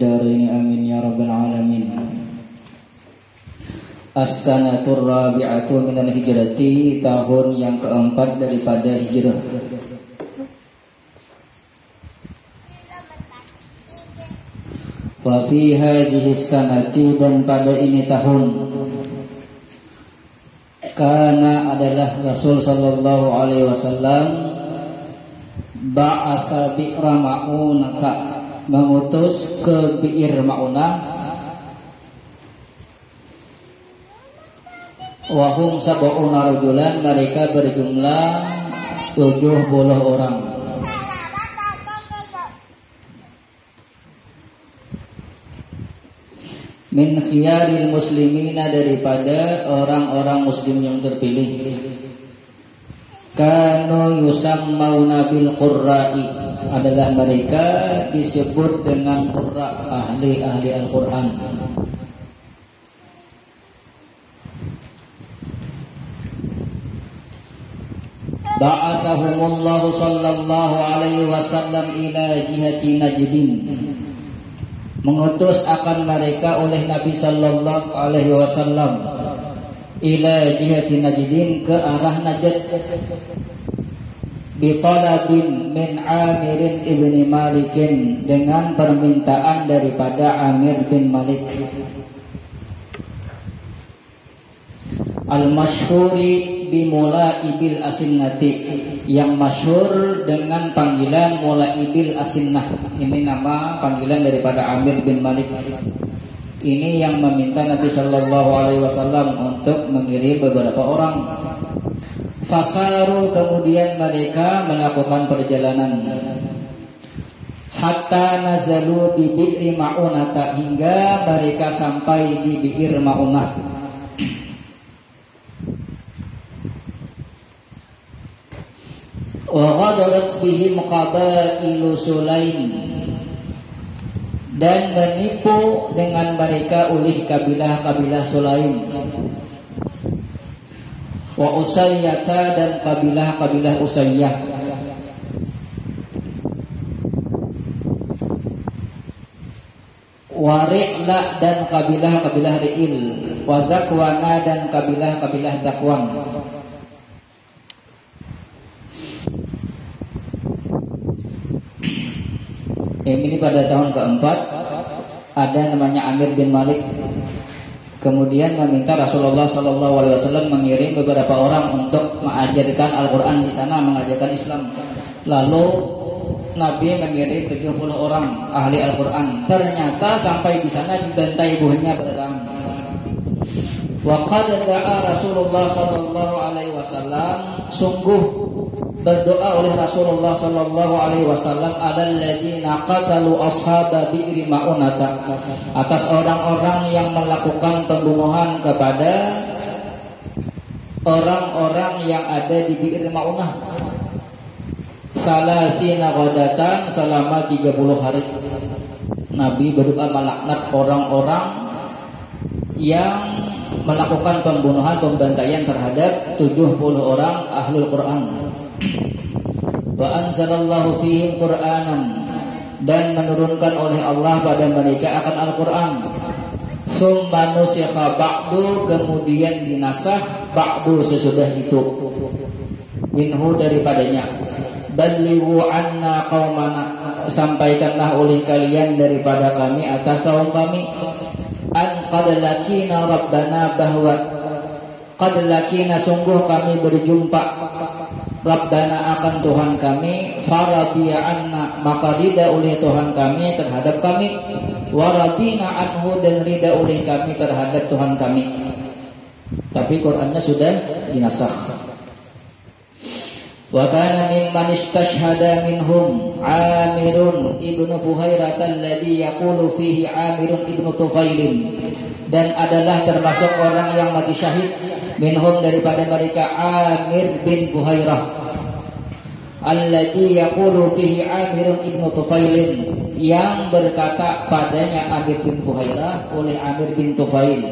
darain amin ya rabbal alamin. As-sanatur rabi'atu minal hijrati, tahun yang keempat daripada hijrah. Wa fi hadhihi sanati, dan pada ini tahun, kana adalah Rasul sallallahu alaihi wasallam ba'atha bi'ra ma'unaka, mengutus ke bi'ir ma'unah, wa hum sab'una rajulan, mereka berjumlah 70 orang. Min khiyaril muslimina, daripada orang-orang muslim yang terpilih. Kanu yusammauna bil qurra'i, adalah mereka disebut dengan qurra, ahli-ahli Al-Qur'an. Ba'athahumullahu sallallahu alaihi wasallam ila jihati Najdin, mengutus akan mereka oleh Nabi sallallahu alaihi wasallam ila jihati Najdin, ke arah Najd, bi talabin min Amir ibn Malik, dengan permintaan daripada Amir bin Malik, al-masyhuri bi mulaibil asinnati, yang masyhur dengan panggilan mulaibil asinnah. Ini nama panggilan daripada Amir bin Malik. Ini yang meminta Nabi sallallahu alaihi wasallam untuk mengirim beberapa orang. Fasaru, kemudian mereka melakukan perjalanan, hatta nazalu bi bi'ri ma'unata, hingga mereka sampai di bi'ir ma'unah. Wa ghadarat bihim qabailu Sulaim, dan menipu dengan mereka oleh kabilah-kabilah Sulaim. Wa Usayyata, dan kabilah-kabilah Usayyah. Wa Ri'la, dan kabilah-kabilah Ri'il. Wa Zakwana, dan kabilah-kabilah Zakwan. Ini pada tahun keempat, ada namanya Amir bin Malik. Kemudian meminta Rasulullah SAW mengirim beberapa orang untuk mengajarkan Al-Quran di sana, mengajarkan Islam. Lalu Nabi mengirim 70 orang ahli Al-Quran. Ternyata sampai di sana dibantai buahnya pada tahun. Wa qad da'a Rasulullah SAW, sungguh berdoa oleh Rasulullah sallallahu alaihi wasallam alal ladzina qatalu ashaba bi'ri ma'unata, atas orang-orang yang melakukan pembunuhan kepada orang-orang yang ada di bi'ir ma'unah, salasina ghadatan, selama 30 hari. Nabi berdoa melaknat orang-orang yang melakukan pembunuhan, pembantaian terhadap 70 orang ahlul Quran. Wa anzalallahu fihim Qur'anan, dan menurunkan oleh Allah pada mereka akan Al-Quran. Summa nusikha ba'du, kemudian dinasakh ba'du, sesudah itu, minhu, daripadanya. Ballighu anna qaumana, sampaikanlah oleh kalian daripada kami atas kaum kami, an qad lakina rabbana, bahwa qad lakina, sungguh kami berjumpa, Rabbana, akan Tuhan kami, faradiya anna, maka rida oleh Tuhan kami terhadap kami, waradina anhu, dan rida oleh kami terhadap Tuhan kami. Tapi Qur'annya sudah dinasakh. Wa kana mimman istashhada minhum Amirun ibnu Buhairah alladhi yaqulu fihi Amirun ibnu Tufailin, dan adalah termasuk orang yang mati syahid minhum, daripada mereka, Amir bin Buhairah alladhi yaqulu fihi Amirun ibnu Tufailin, yang berkata padanya Amir bin Buhairah oleh Amir bin Tufail.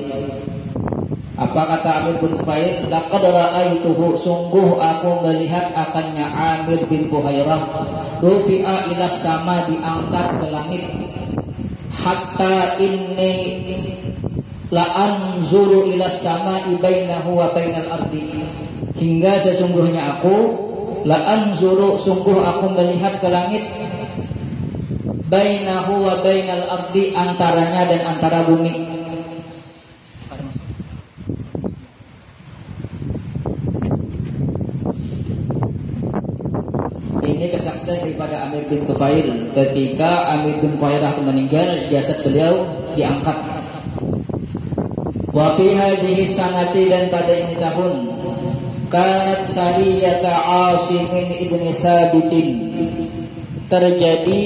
Apa kata Amir bin Tufail? Laqad ra'aituhu, sungguh aku melihat akannya Amir bin Buhairah, rufi'a ila sama, diangkat ke langit, hatta inni la anzuru ila samai bainahu wa bainal ardi, hingga sesungguhnya aku la anzuru, sungguh aku melihat ke langit, bainahu wa bainal ardi, antaranya dan antara bumi. Ini kesaksian daripada Amir bin Tufail. Ketika Amir bin Tufairah meninggal, jasad beliau diangkat. Wa fi hadhihi sanati, dan pada ini tahun, kanat sariyata Asim ibn Sabitin, terjadi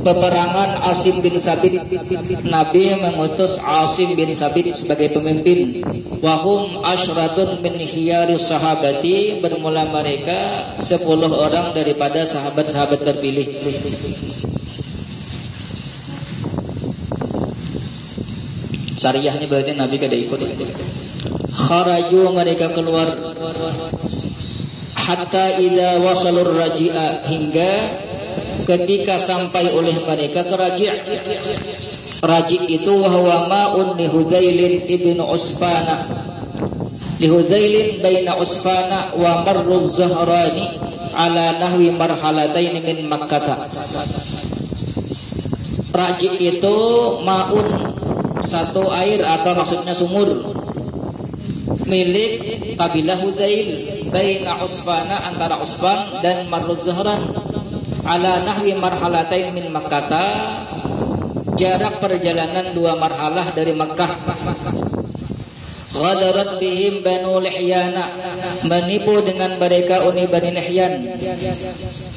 peperangan Asim bin Sabit. Nabi mengutus Asim bin Sabit sebagai pemimpin. Wahum asyratun min khiyari sahabati, bermula mereka 10 orang daripada sahabat-sahabat terpilih. Sariyahnya berarti Nabi kada ikut. Kharaju, mereka keluar. Hatta idza wasalur raji'a, hingga ketika sampai oleh mereka ke Raji'. Raji' itu wahwa ma'un li Hudzailin ibnu Usfana, li Hudzailin baina Usfana wa Marruz Zahrani ala nahwi marhalatain min Makkah. Raji' itu ma'un, satu air atau maksudnya sumur, milik kabilah Hudzail, baina Usfana, antara Usfan dan Marruz Zahran, ala nahwi marhalatain min Makkah, jarak perjalanan 2 marhalah dari Makkah. Ghadarat bihim Banu Lihyana, menipu dengan mereka Uni Bani Lihyan.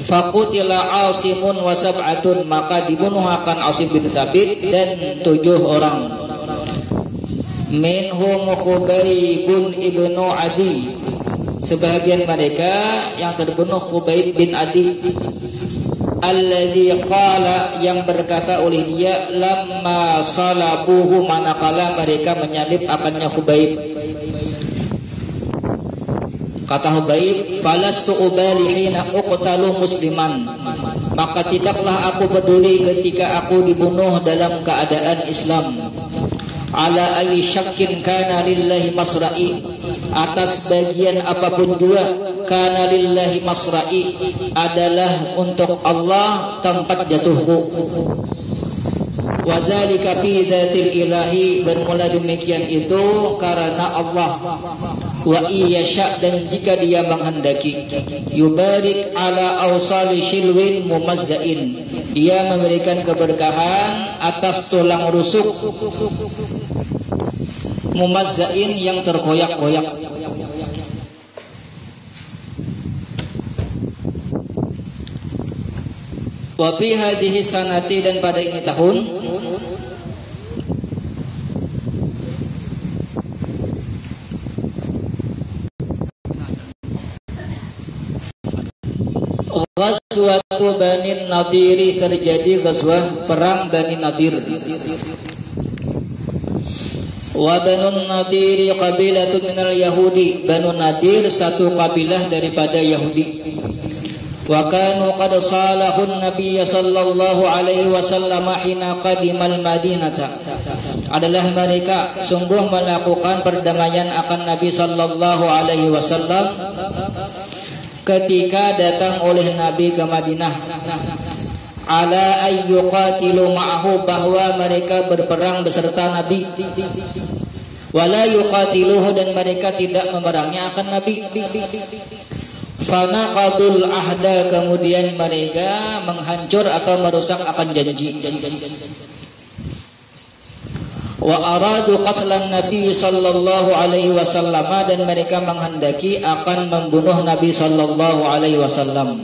Faqutila Asimun wa sab'atun, maka dibunuh akan Asim bin Sabit dan 7 orang. Minhum Khubaybun ibnu Adi, sebahagian mereka yang terbunuh Khubayb bin Adi. Alladzi qala, yang berkata oleh dia, lamma salabuhu, manakala mereka menyalib akannya Khubayb. Kata Khubayb, falastu ubali hina uqtalu musliman, maka tidaklah aku peduli ketika aku dibunuh dalam keadaan Islam. Ala ayi syakkin kana lillahi masra'i, atas bagian apapun juga, kana lillahi masra'i, adalah untuk Allah tempat jatuhku. Wa dzalika fi dzatil ilahi, bermula demikian itu karena Allah. Wa iyasha, dan jika dia menghendaki, yubarik ala awsali shilwin mumazzain, dia memberikan keberkahan atas tulang rusuk mumazzain yang terkoyak-koyak. Wa fi hadhihi sanati, dan pada ini tahun, ghazwatu Bani Nadiri, terjadi ghazwah perang Bani Nadir. Wa Banu Nadiri qabilatun minal Yahudi, Banu Nadir satu kabilah daripada Yahudi. Wa kanu qad salahun Nabiy sallallahu alaihi wasallam hina qadimal Madinata, adalah mereka sungguh melakukan perdamaian akan Nabi sallallahu alaihi wasallam ketika datang oleh Nabi ke Madinah. Ala ayyuqatilu ma'ahu, bahwa mereka berperang beserta Nabi. Wala yuqatiluhu, dan mereka tidak memerangi akan Nabi. Fanaqadul ahda, kemudian mereka menghancur atau merusak akan janji. Wa aradu qatlan Nabi sallallahu alaihi wasallam, dan mereka menghendaki akan membunuh Nabi sallallahu alaihi wasallam.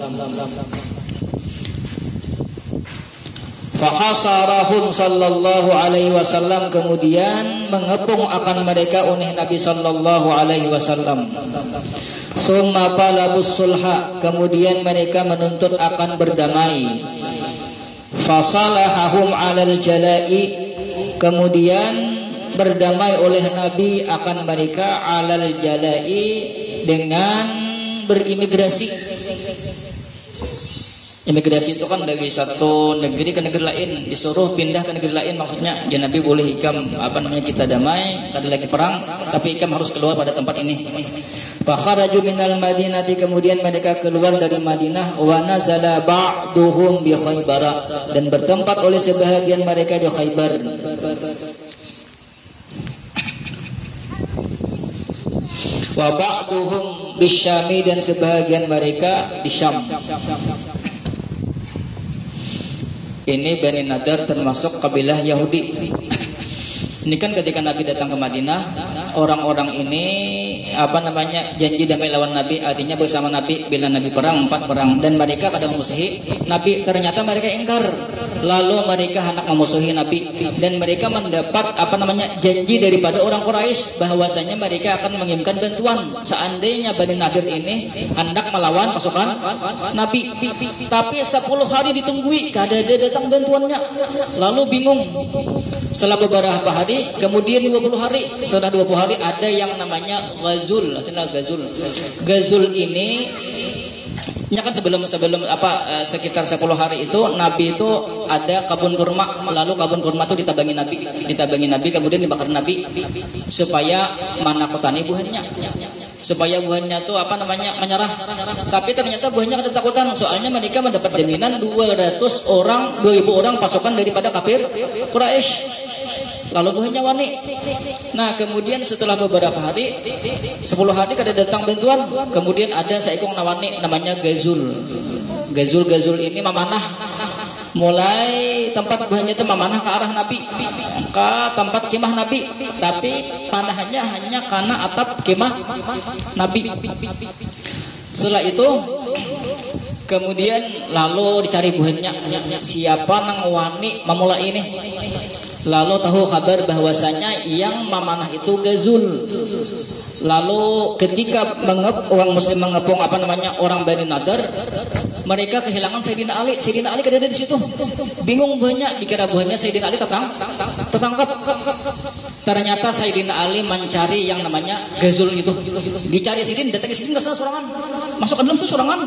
Fahasarahum sallallahu alaihi wasallam, kemudian mengepung akan mereka oleh Nabi sallallahu alaihi wasallam. Summa talabus sulha, kemudian mereka menuntut akan berdamai. Fasalahahum alal jalai, kemudian berdamai oleh Nabi akan mereka alal jalai, dengan berimigrasi. Imigrasi itu kan dari satu negeri ke negeri lain, disuruh pindah ke negeri lain, maksudnya ya Nabi boleh hikam kita damai, ada lagi perang, tapi hikam harus keluar pada tempat ini. Fakharaju minal Madinati, kemudian mereka keluar dari Madinah, wa nazala ba'duhum bi Khaybar, dan bertempat oleh sebahagian mereka di Khaybar. Wa ba'duhum bisyami, dan sebahagian mereka di Syam. Ini Bani Nadar termasuk kabilah Yahudi. Ini kan ketika Nabi datang ke Madinah, orang-orang ini janji damai lawan Nabi, artinya bersama Nabi bila Nabi perang, 4 perang, dan mereka pada memusuhi Nabi. Ternyata mereka ingkar, lalu mereka hendak memusuhi Nabi, dan mereka mendapat janji daripada orang Quraisy bahwasanya mereka akan mengirimkan bantuan seandainya Bani Nadir ini hendak melawan pasukan Nabi. Tapi 10 hari ditunggui, kada ada datang bantuannya. Lalu bingung. Setelah beberapa hari, kemudian 20 hari. Setelah 20 hari ada yang namanya Ghazul. Ghazul ini kan sekitar 10 hari itu Nabi itu ada kebun kurma, lalu kebun kurma itu ditabangi Nabi, kemudian dibakar Nabi supaya menakutani buahnya, supaya buahnya itu menyerah. Tapi ternyata buahnya ketakutan, soalnya mereka mendapat jaminan 2.000 orang pasukan daripada kafir Quraisy. Lalu buahnya wani. Nah, kemudian setelah beberapa hari, 10 hari kada datang bantuan, kemudian ada seekor nawani namanya Ghazul. Ghazul ini memanah, mulai tempat buahnya itu memanah ke arah Nabi, ke tempat kemah Nabi, tapi panahnya hanya karena atap kemah Nabi. Setelah itu kemudian lalu dicari buahnya, siapa nang wani memulai ini. Lalu tahu kabar bahwasanya yang memanah itu Ghazul. Lalu ketika orang Muslim mengepung orang Bani Nadar, mereka kehilangan Sayyidina Ali. Sayyidina Ali ada di situ. Bingung buahnya, dikira buahnya Sayyidina Ali tertangkap. Ternyata Sayyidina Ali mencari yang namanya Ghazul itu. Dicari Sayyidina, datang ke Sayyidina enggak sorangan. Masuk ke dalam itu sorangan.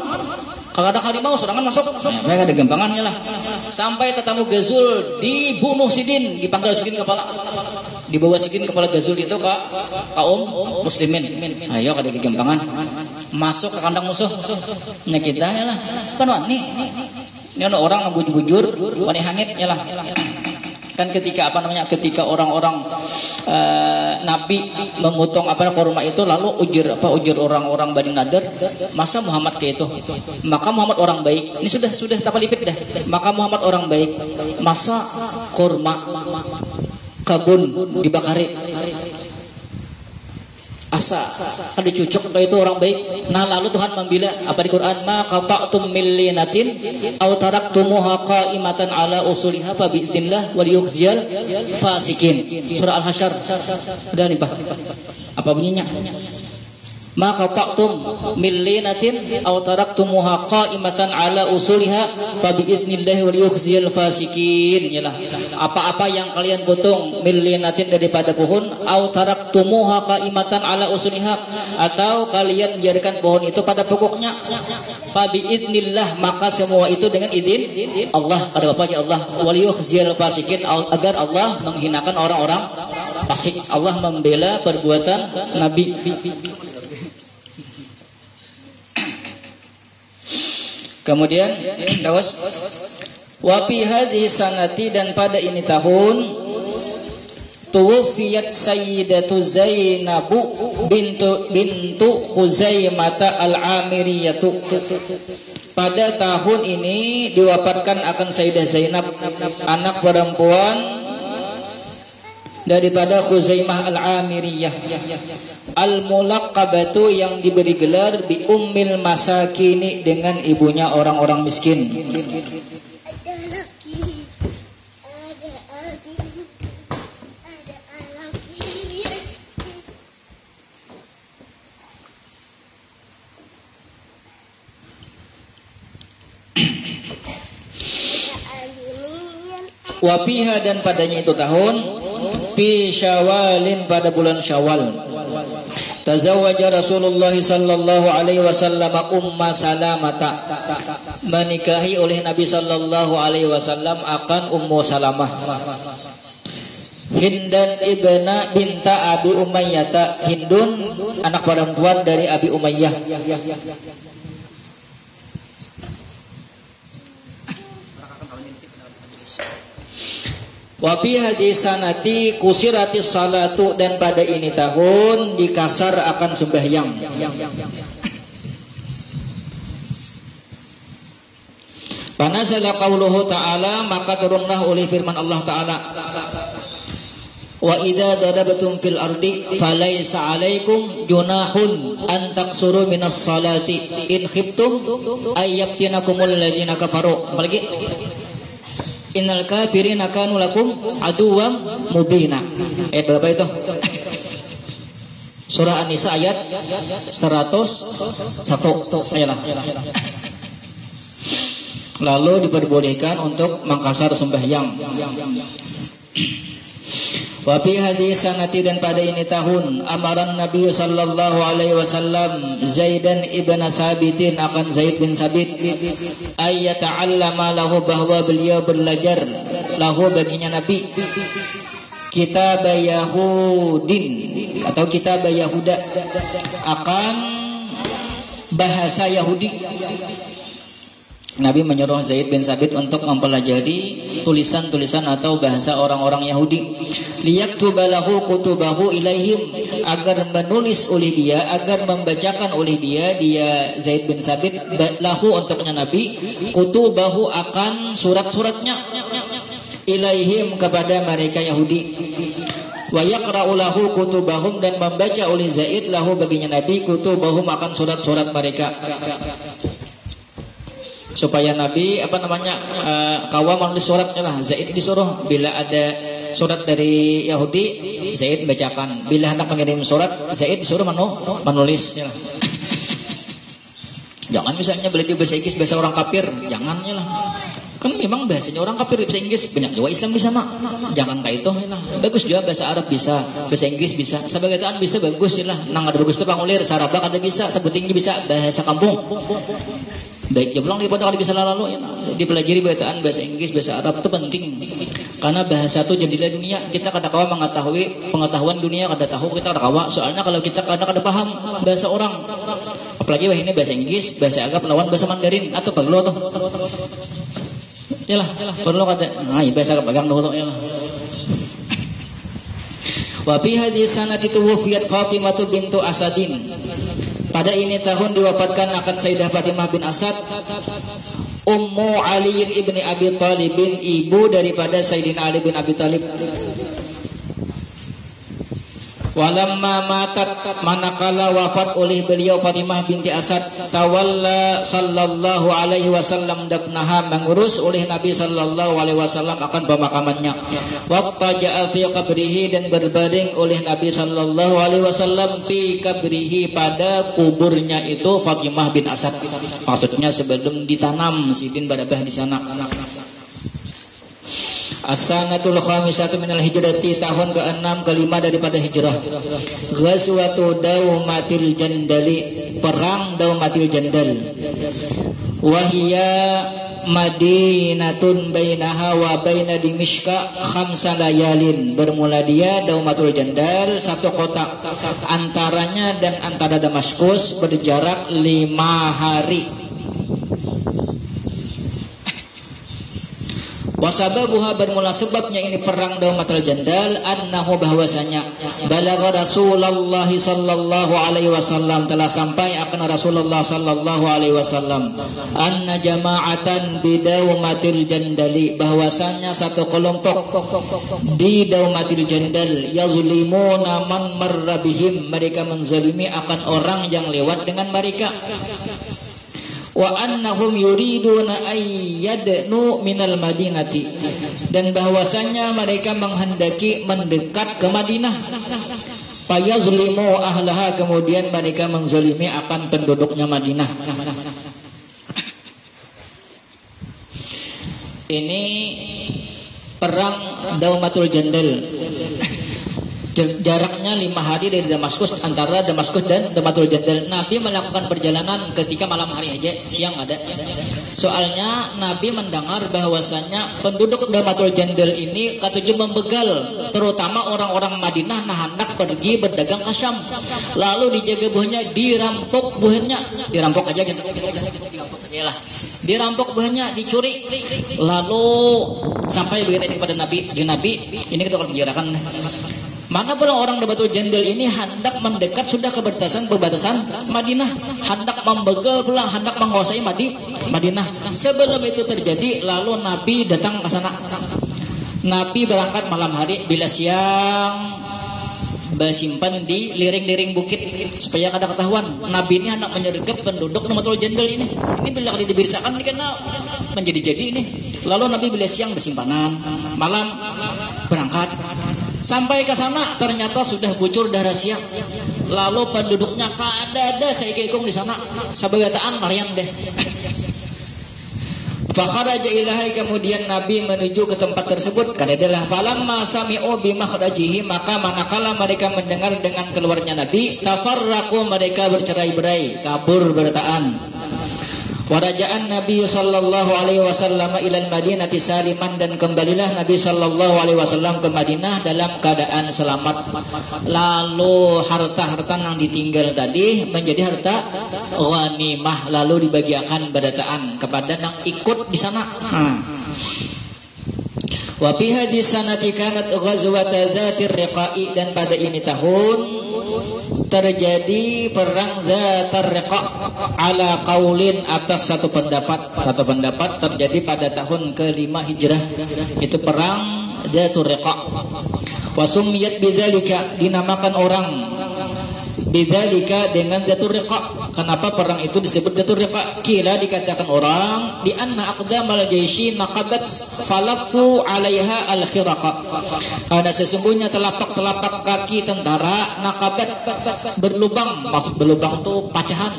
Kalau ada harimau sorangan masuk. Mereka ada gampangannya lah. Sampai ketemu Ghazul, dibunuh Sidin, dipanggal Sidin kepala. Dibawa Sidin kepala Ghazul itu ke kaum muslimin. Ayo kada gampangan. Masuk ke kandang musuh. Nya kita lah. Kan wani. Ini orang bujur-bujur, wani hangit lah. Kan ketika ketika orang-orang Nabi memotong kurma itu, lalu ujur orang-orang Bani Nadar, masa Muhammad ke itu, maka Muhammad orang baik. Ini sudah tapalipit dah. Maka Muhammad orang baik, masa kurma kabun dibakari, asa kan dicucuk itu orang baik. Nah, lalu Tuhan membela di Quran, ma qata'tum min linatin aw taraktumuha qa'imatan ala usuliha fa bi'idznillah wal yukhziyal fasikin. Surah Al-Hasyr. Dan apa bunyinya? Ma qata'tum min linatin aw taraktumuha qa'imatan ala usuliha fa bi'idznillah wal yukhziyal fasikin. Yalah, apa-apa yang kalian potong min linatin daripada pohon, aw taraktumuha qa'imatan ala usuliha, atau kalian biarkan pohon itu pada pokoknya, fa bi'idznillah, maka semua itu dengan izin Allah, pada bapaknya Allah, wal yukhziyal fasikin, agar Allah menghinakan orang-orang fasik. Allah membela perbuatan Nabi. Kemudian terus wa fi hadhihi sanati, dan pada ini tahun, tuwfiyat sayyidatu Zainab bintu Khuzaimah al-Amiriyatu. Pada tahun ini diwafatkan akan Sayyidah Zainab, anak perempuan daripada Khuzaimah al-Amiriyah, al-mulaqabatu, yang diberi gelar bi ummil masakini, dengan ibunya orang-orang miskin. Wafiha, dan padanya itu tahun, fi Syawalin, pada bulan Syawal, Tazawwaja Rasulullah sallallahu alaihi wasallam Umma Salamata, menikahi oleh Nabi sallallahu alaihi wasallam akan Ummu Salamah. Hindan ibna binta Abi Umayyah, Hindun anak perempuan dari Abi Umayyah. Wa fi hadis sanati kusiratis salatu, dan pada ini tahun dikasar akan sembahyang. Panazala qauluhu ta'ala, maka turunlah oleh firman Allah Ta'ala, wa idza darabtum fil ardi falaysa 'alaikum junahun an taqsuru minas salati in khiftum ayyabtinakumul ladzina kafaru. Apalagi innal kafirina kanu lakum aduwwam mubina. Ayat berapa itu? Surah An-Nisa ayat 101. Ayolah. Lalu diperbolehkan untuk mengkasar sembahyang. Wa fi hadis sanati, dan pada ini tahun amaran Nabi sallallahu alaihi wasallam Zaidan ibn Sabitin akan Zaid bin Sabit ay yata'allama lahu, bahwa beliau belajar lahu baginya Nabi kitab Yahudin atau kitab Yahuda, akan bahasa Yahudi. Nabi menyuruh Zaid bin Sabit untuk mempelajari tulisan-tulisan atau bahasa orang-orang Yahudi. Liyaktuba lahu kutubahu ilaihim, agar menulis oleh dia, agar membacakan oleh dia Zaid bin Sabit lahu untuknya Nabi, kutubahu akan surat-suratnya, ilaihim kepada mereka Yahudi. Wa yaqra'u lahu kutubahum, dan membaca oleh Zaid lahu baginya Nabi kutubahum akan surat-surat mereka. Supaya Nabi kawam menulis suratnya lah. Zaid disuruh bila ada surat dari Yahudi, Zaid bacakan. Bila hendak mengirim surat, Zaid disuruh menulis. Jangan misalnya belajar bahasa Inggris bahasa orang kafir, jangannya lah. Kan memang bahasanya orang kafir bahasa Inggris, banyak juga Islam bisa nak. Jangan kayak itu lah. Bagus juga bahasa Arab bisa, bahasa Inggris bisa, sebagaian bisa bagus lah. Nang ada bagus tu pangulir, sarabak ada bisa, sebutingnya bisa, bahasa kampung. Baik, ya pulang daripada kalau bisa lalu dipelajari bahasa Inggris, bahasa Arab itu penting. Karena bahasa itu jadilah dunia. Kita kadang-kadang mengetahui pengetahuan dunia, kadang tahu kita kadang-kadang. Soalnya kalau kita kadang-kadang paham bahasa orang, apalagi wah ini bahasa Inggris, bahasa Arab lawan bahasa Mandarin atau baglo tuh. Yalah, perlu kata, nah bahasa pegang dulu yalah. Wa fi hadis sanati tuwfiyat Fatimah bintu Asadin. Pada ini tahun diwafatkan akan Sayyidah Fatimah bin Asad, Ummu Ali ibni Abi Thalib, ibu daripada Sayyidina Ali bin Abi Thalib. Walamma matat, manakala wafat oleh beliau Fatimah binti Asad, tawalla sallallahu alaihi wasallam dafnaha, mengurus oleh Nabi sallallahu alaihi wasallam akan pemakamannya. Wattaja'a fi qabrihi, dan berbaring oleh Nabi sallallahu alaihi wasallam fi qabrihi, pada kuburnya itu Fatimah bin Asad. Maksudnya sebelum ditanam sidin barabah di sana. As-sanatul khamisatu minal hijrati, tahun ke-6 ke-5 daripada hijrah. Ghazwatu Daumatil Jandali, perang Daumatil Jandal. Wahia Madinatun bainaha wa baina Dimishka khamsa layalin, bermula dia Daumatul Jandal satu kota, antaranya dan antara Damaskus berjarak 5 hari. Wasababuha, bermula sebabnya ini perang Daumatul Jandal, annahu, bahwasanya balagha Rasulullah sallallahu alaihi wasallam, telah sampai akan Rasulullah sallallahu alaihi wasallam, anna jama'atan bi Daumatil Jandali, bahwasanya satu kelompok di Daumatil Jandal, yazlimuna man marra bihim, mereka menzalimi akan orang yang lewat dengan mereka. Wa annahum yuriduna ayyadnu minal madinati, dan bahwasanya mereka menghendaki mendekat ke Madinah. Fayazlimu ahlaha, kemudian mereka menzalimi akan penduduknya Madinah. Ini perang Daumatul Jandal. Jaraknya 5 hari dari Damaskus, antara Damaskus dan Damatul Jandal. Nabi melakukan perjalanan ketika malam hari aja, siang ada. Soalnya Nabi mendengar bahwasanya penduduk Damatul Jandal ini katanya membegal, terutama orang-orang Madinah nah hendak pergi berdagang ke Syam. Lalu dijaga buahnya, dirampok buahnya, dirampok aja gitu. Iyalah. Dirampok buahnya, dicuri. Lalu sampai begitu kepada Nabi, Nabi, ini kita akan bicarakan. Mana pula orang Damatul Jandal ini hendak mendekat sudah ke perbatasan Madinah, hendak membegal pula, hendak menguasai Madinah. Sebelum itu terjadi, lalu Nabi datang ke sana. Nabi berangkat malam hari, bila siang bersimpan di liring-liring bukit supaya kada ketahuan. Nabi ini hendak menyergap penduduk Damatul Jandal ini. Ini bila dibirsakan ini kena menjadi-jadi ini. Lalu Nabi bila siang bersimpanan, malam berangkat. Sampai ke sana ternyata sudah bocor dah rahasia. Lalu penduduknya kada saya kekong di sana. Sabagataan Maryam deh. Fakharaja ilahi, kemudian Nabi menuju ke tempat tersebut. Kadadalah falamma sami'u bimakhrajihi, maka manakala mereka mendengar dengan keluarnya Nabi, tafarraqu, mereka bercerai-berai, kabur bertaan. Waraja'an Nabi sallallahu alaihi wasallam ilal Madinati saliman, dan kembalilah Nabi sallallahu alaihi wasallam ke Madinah dalam keadaan selamat. Lalu harta-harta yang ditinggal tadi menjadi harta ghanimah, lalu dibagikan berataan kepada yang ikut di sana. Wa fi hadhihi sanati kanat ghazwat dzatir riqa'i, dan pada ini tahun terjadi perang Dzatar Riqa' ala qaulin, atas satu pendapat terjadi pada tahun ke-5 Hijrah. Itu perang Dzatur Riqa'. Wa summiyat bidzalika, dinamakan orang bidzalika dengan Dzatur Riqa'. Kenapa perang itu disebut Dzatur Riqa'? Kila, dikatakan orang, di anna aqdamal jaisi naqabat falafu 'alaiha al-khiraqa. Karena sesungguhnya telapak-telapak kaki tentara naqabat, berlubang, maksud berlubang itu pacahan.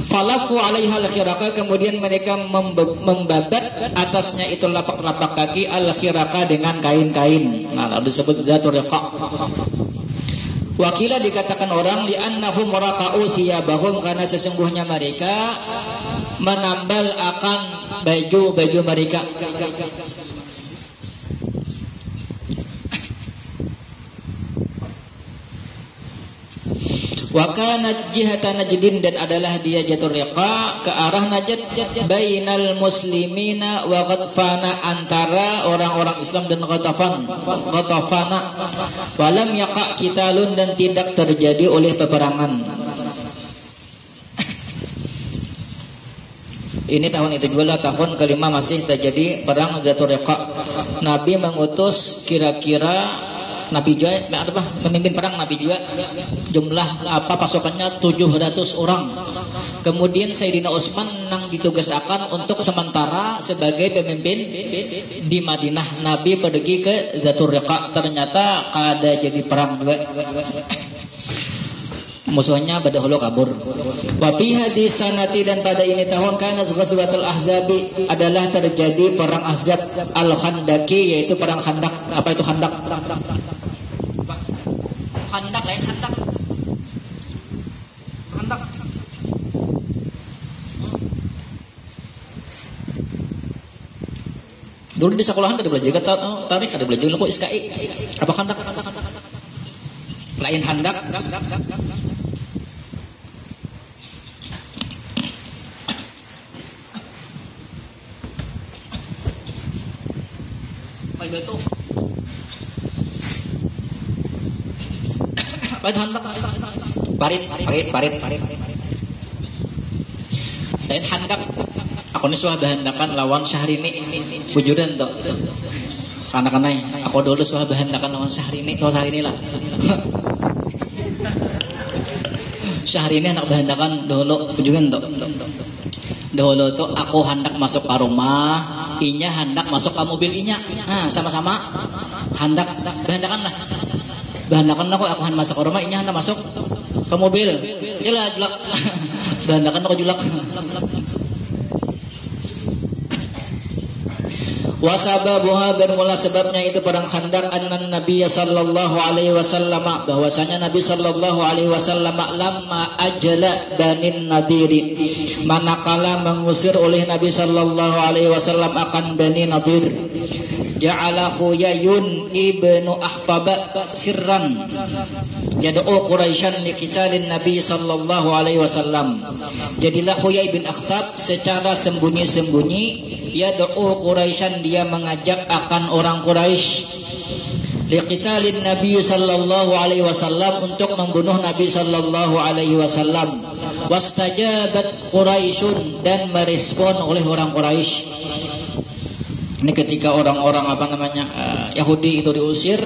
Falafu 'alaiha al-khiraqa, kemudian mereka membabat atasnya itu lapak-lapak kaki al-khiraqa dengan kain-kain. Nah, lalu disebut Dzatur Riqa'. Wakila, dikatakan orang, li'annahum raqa'u thiyabahum, karena sesungguhnya mereka menambal akan baju-baju mereka. Wa kanat jihata Najdin, dan adalah dia Dzatur Riqa' ke arah Najd, bainal muslimina wa Ghatfana, antara orang-orang Islam dan Ghatfana. Walam yaqa' qitalun, dan tidak terjadi oleh peperangan. Ini tahun itu juga tahun ke-5 masih terjadi perang Dzatur Riqa'. Nabi mengutus kira-kira Nabi juga memimpin perang, Nabi juga jumlah pasukannya 700 orang. Kemudian Sayyidina Utsman yang ditugaskan untuk sementara sebagai pemimpin di Madinah. Nabi pergi ke Dzatur Riqa', ternyata kada jadi perang juga. Musuhnya berdahulu kabur. Wa fi hadis sanati, dan pada ini tahun kana ghazwatul ahzabi, adalah terjadi perang Ahzab al-Khandaki, yaitu perang Khandak. Apa itu Khandak? Khandak lain Khandak. Dulu di sekolahan kada belajar tarikh, kada belajar kok SKI. Apa Khandak? Lain Khandak. Betul. Parit. Lain Handap. Aku ini suah bahandakan lawan Syahrini. Bujuran tuh. Karena aku dulu suah bahandakan lawan Syahrini. Tuh Syahrini lah. Syahrini anak bahandakan dulu. Bujuran tuh. Dulu tuh aku hendak masuk ke rumah, inya hendak masuk ke mobil inya. Sama-sama hendak bahandakan lah. Bahandakan aku hendak masuk ke rumah, inya hendak masuk ke mobil. Iyalah julak. Bahandakan aku julak. Wasababuha bermula sebabnya itu perang Khandaq annan Nabi sallallahu alaihi wasallam bahwasanya Nabi sallallahu alaihi wasallam lamma ajala Banin Nadir manakala mengusir oleh Nabi sallallahu alaihi wasallam akan Bani Nadir ja'ala Khuyayun ibnu Akhtab sirran yad'u Quraisyan liqitalin Nabi sallallahu alaihi wasallam. Jadilah Khuyay bin Akhtab secara sembunyi-sembunyi yad'u Quraisyan, dia mengajak akan orang Quraisy liqitalin Nabi sallallahu alaihi wasallam, untuk membunuh Nabi sallallahu alaihi wasallam. Wastajabat Quraisyun, dan merespon oleh orang Quraisy. Ini ketika orang-orang Yahudi itu diusir,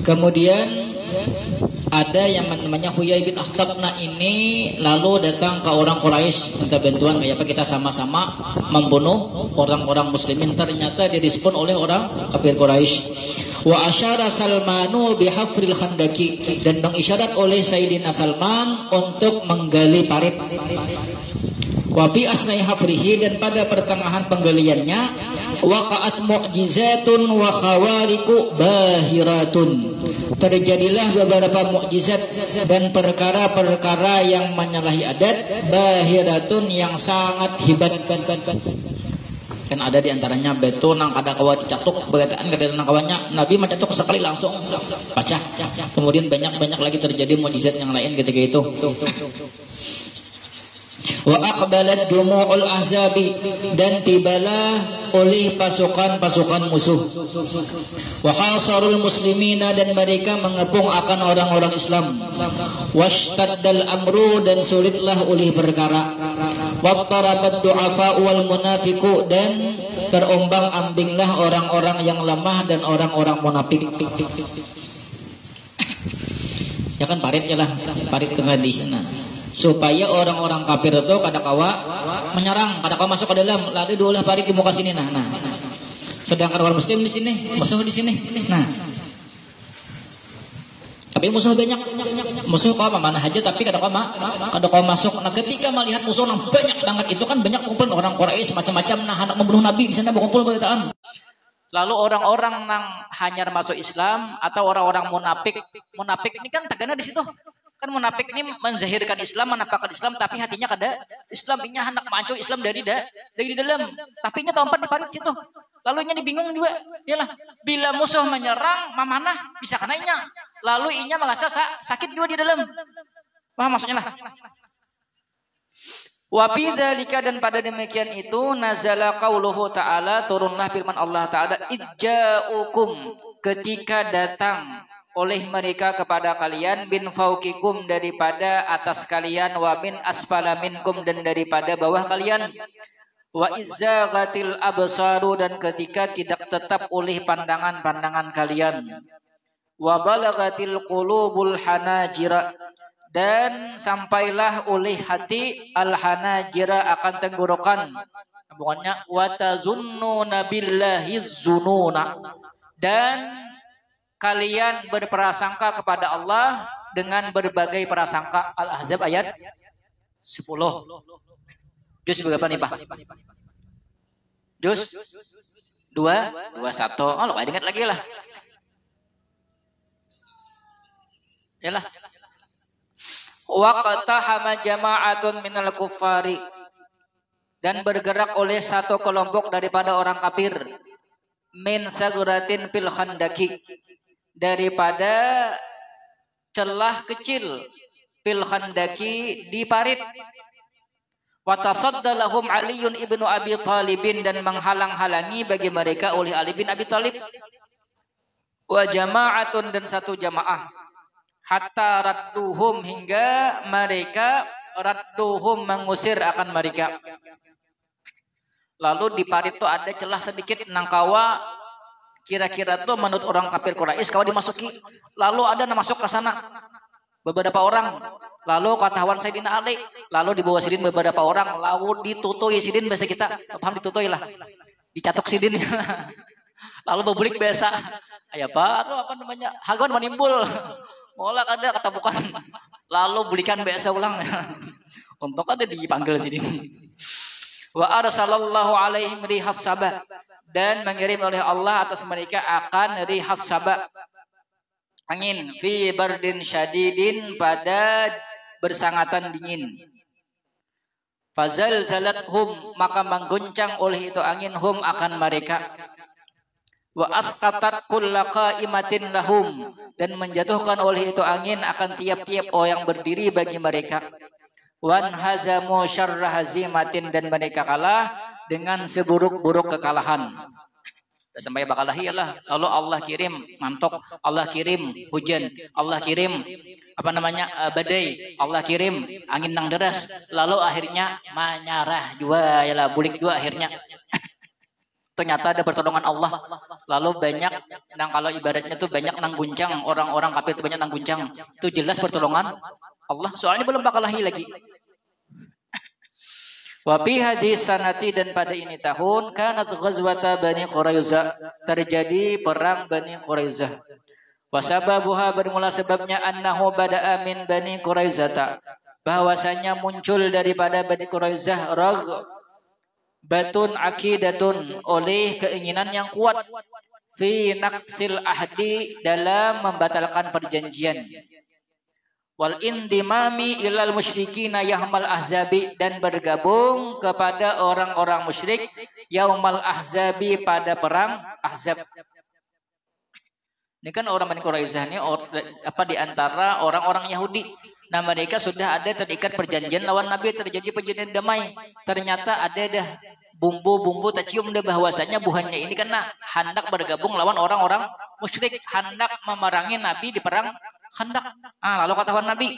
kemudian ada yang namanya Khuyay bin Akhtab. Nah ini lalu datang ke orang Quraisy minta bantuan, kayak apa kita sama-sama membunuh orang-orang muslimin. Ternyata direspon oleh orang kafir Quraisy. Wa asyara Salmanu bihafril khandaki, dan mengisyarat oleh Sayyidina Salman untuk menggali parit. Wa fi asnai hafrihi, dan pada pertengahan penggaliannya waqa'at mu'jizatun wa khawariqu bahiratun, terjadilah beberapa mukjizat dan perkara-perkara yang menyalahi adat, bahiratun yang sangat hebat. Kan ada di antaranya betul nang kada kawa dicatuk berkataan kada nang kawanya Nabi mencatuk sekali langsung pecah. Kemudian banyak lagi terjadi mukjizat yang lain ketika itu. Wa aqbalat dumu'ul ahzabi, dan tibalah oleh pasukan-pasukan musuh. Wa hasarul muslimina, dan mereka mengepung akan orang-orang Islam. Washtaddal amru, dan sulitlah oleh perkara. Wattarabat du'afa wal munafiqu, dan terombang-ambinglah orang-orang yang lemah dan orang-orang munafik. Ya kan paritnya lah, parit kena di sana. Supaya orang-orang kafir itu kada kawa menyerang, kada kawa masuk ke dalam, lalu diolah parit di muka sini. Nah. Sedangkan orang muslim di sini, musuh di sini. Nah. Tapi musuh banyak. Musuh kawa mana aja, tapi kada kawa masuk. Nah, ketika melihat musuh yang banyak banget itu kan banyak kumpul orang Quraisy macam-macam, nah hendak membunuh Nabi di sana berkumpul berkataan. Lalu orang-orang yang hanya masuk Islam atau orang-orang munafik ini kan tegana di situ. Kan munafik ini menzahirkan Islam, menampakkan Islam, tapi hatinya kada Islam. Inya hendak mancung Islam dari dalam, tapi nya tempat di parit situ. Lalu inya dibingung juga, yalah bila musuh menyerang mamanah bisa kena inya. Lalu inya merasa sakit juga di dalam. Paham maksudnya lah. Wa fi dzalika, dan pada demikian itu nazala qauluhu ta'ala, turunlah firman Allah Ta'ala, ijja'ukum, ketika datang oleh mereka kepada kalian, bin fauqikum, daripada atas kalian, wa min asfala minkum, dan daripada bawah kalian, wa izzaghatil absaru, dan ketika tidak tetap oleh pandangan-pandangan kalian, wa balagatil qulubul hanajira, dan sampailah oleh hati al-hanajira, akan tenggorokan. Pokoknya watazunnuna billahi zununa, dan kalian berprasangka kepada Allah dengan berbagai prasangka. Al-Ahzab ayat 10. Juz berapa nih Pak? Juz 2, 21. Oh, lo ingat lagi lah. Yalah. Waqtahama jama'atun minal kuffari, dan bergerak oleh satu kelompok daripada orang kafir, min sagratin fil khandaki, daripada celah kecil, fil khandaki, di parit. Wa tasaddalahum Aliun ibnu Abi Thalibin, dan menghalang-halangi bagi mereka oleh Ali bin Abi Thalib. Wa jama'atun, dan satu jamaah, hatta radduhum, hingga mereka radduhum, mengusir akan mereka. Lalu di parit itu ada celah sedikit nangkawa, kira-kira itu menurut orang kafir Quraisy kawa dimasuki. Lalu ada yang masuk ke sana beberapa orang, lalu katawan Sayyidina Ali, lalu dibawa sidin beberapa orang, lalu ditutui sidin, bahasa kita paham, ditutui lah, dicatok sidin. Lalu bebulik biasa, ayah apa namanya, hagon menimbul. Mola ada kata bukan, lalu bulikan biasa ulang. Untuk ada dipanggil sini. Wa arsalallahu alaihim rihas sabah, dan mengirim oleh Allah atas mereka akan rihas sabah, angin, fi bardin syadidin, pada bersangatan dingin. Fazalzalathum, maka mengguncang oleh itu angin hum, akan mereka. Wa asqatat kulla qa'imatin lahum, dan menjatuhkan oleh itu angin akan tiap-tiap orang yang berdiri bagi mereka. Wan hazamu syarra hazimatin, dan mereka kalah dengan seburuk-buruk kekalahan. Sampai bakal lah. Lalu Allah kirim mantok, Allah kirim hujan, Allah kirim badai, Allah kirim angin nang deras. Lalu akhirnya menyarah juga, ya lah, bulik juga akhirnya. Ternyata ada pertolongan Allah. Lalu banyak nang, kalau ibaratnya tuh banyak nang guncang, orang-orang kafir itu banyak nang guncang. Itu jelas pertolongan Allah. Soalnya belum bakal lagi. Wa fi hadis sanati, dan pada ini tahun kanat ghazwata Bani Quraizah, terjadi perang Bani Quraizah. Wa sababuha, bermula sebabnya annahu bada'a min Bani Quraizah, bahwasanya muncul daripada Bani Quraizah batun aqidatun, oleh keinginan yang kuat, fi naqsil ahdi, dalam membatalkan perjanjian. Wal indimami ilal musyrikina yaumal ahzabi, dan bergabung kepada orang-orang musyrik yaumal ahzabi, pada perang Ahzab. Ini kan orang Bani Quraizah ini di antara orang-orang Yahudi. Nah, mereka sudah ada terikat perjanjian lawan Nabi, terjadi perjanjian damai. Ternyata ada dah bumbu-bumbu tercium dah bahwasanya buhannya ini karena hendak bergabung lawan orang-orang musyrik, hendak memerangi Nabi di perang Khandaq. Lalu katakan Nabi,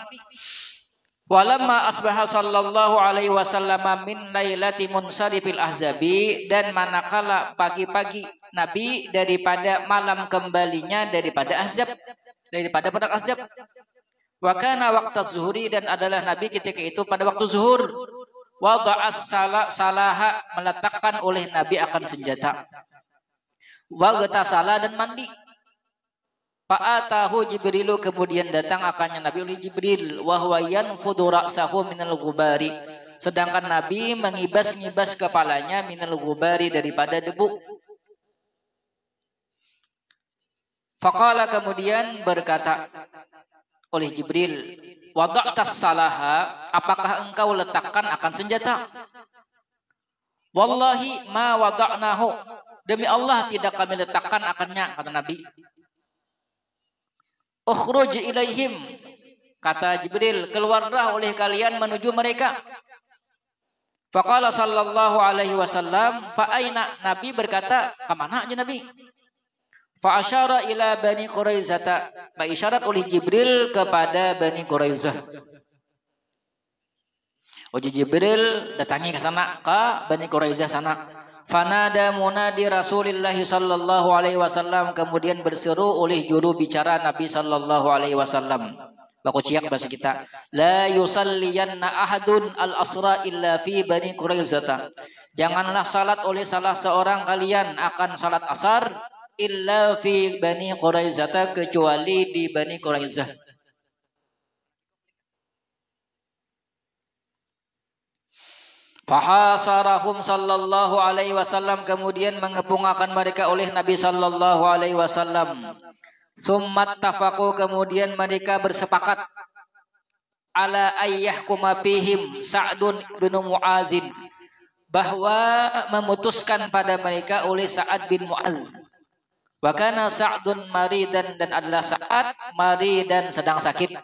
walamma asbaha sallallahu alaihi wasallam min lailati munsarifil ahzabi, dan manakala pagi-pagi Nabi daripada malam kembalinya daripada Ahzab, daripada perang Ahzab. Wa kana waqta zuhuri, dan adalah Nabi ketika itu pada waktu zuhur. Wada'as salaha, meletakkan oleh Nabi akan senjata. Wa ghatasala, dan mandi. Fa'atahu Jibrilu, kemudian datang akannya Nabi oleh Jibril. Wa huwa yanfudu ra'sahu minal ghubari, sedangkan Nabi mengibas-ngibas kepalanya minal ghubari, daripada debu. Faqala, kemudian berkata oleh Jibril, wada'tas salaha, apakah engkau letakkan akan senjata? Wallahi ma wada'nahu, demi Allah tidak kami letakkan akannya, kata Nabi. Ukhruj ilaihim, kata Jibril, keluarlah oleh kalian menuju mereka. Faqala sallallahu alaihi wasallam, fa aina, Nabi berkata, kemana aja Nabi? Fa asyara ila Bani Quraizah, isyarat oleh Jibril kepada Bani Quraizah. Jibril datangi ke sana, ke Bani Quraizah sana. Fanada munadi Rasulillah sallallahu alaihi wasallam, kemudian berseru oleh juru bicara Nabi sallallahu alaihi wasallam. Baku ciak bahasa kita. La yusalliyanna ahadun al-asra illa fi Bani Quraizah. Janganlah salat oleh salah seorang kalian akan salat asar illa fi Bani Quraizah, kecuali di Bani Quraizah. Fahasarahum sallallahu alaihi wasallam, kemudian mengepung akan mereka oleh Nabi sallallahu alaihi wasallam. Summat tafaqu, kemudian mereka bersepakat ala ayyahkuma fihim Sa'dun bin Mu'adzin, bahwa memutuskan pada mereka oleh Sa'ad bin Mu'adz. Wa kana Sa'dun maridan, dan adalah Sa'ad maridan, sedang sakit.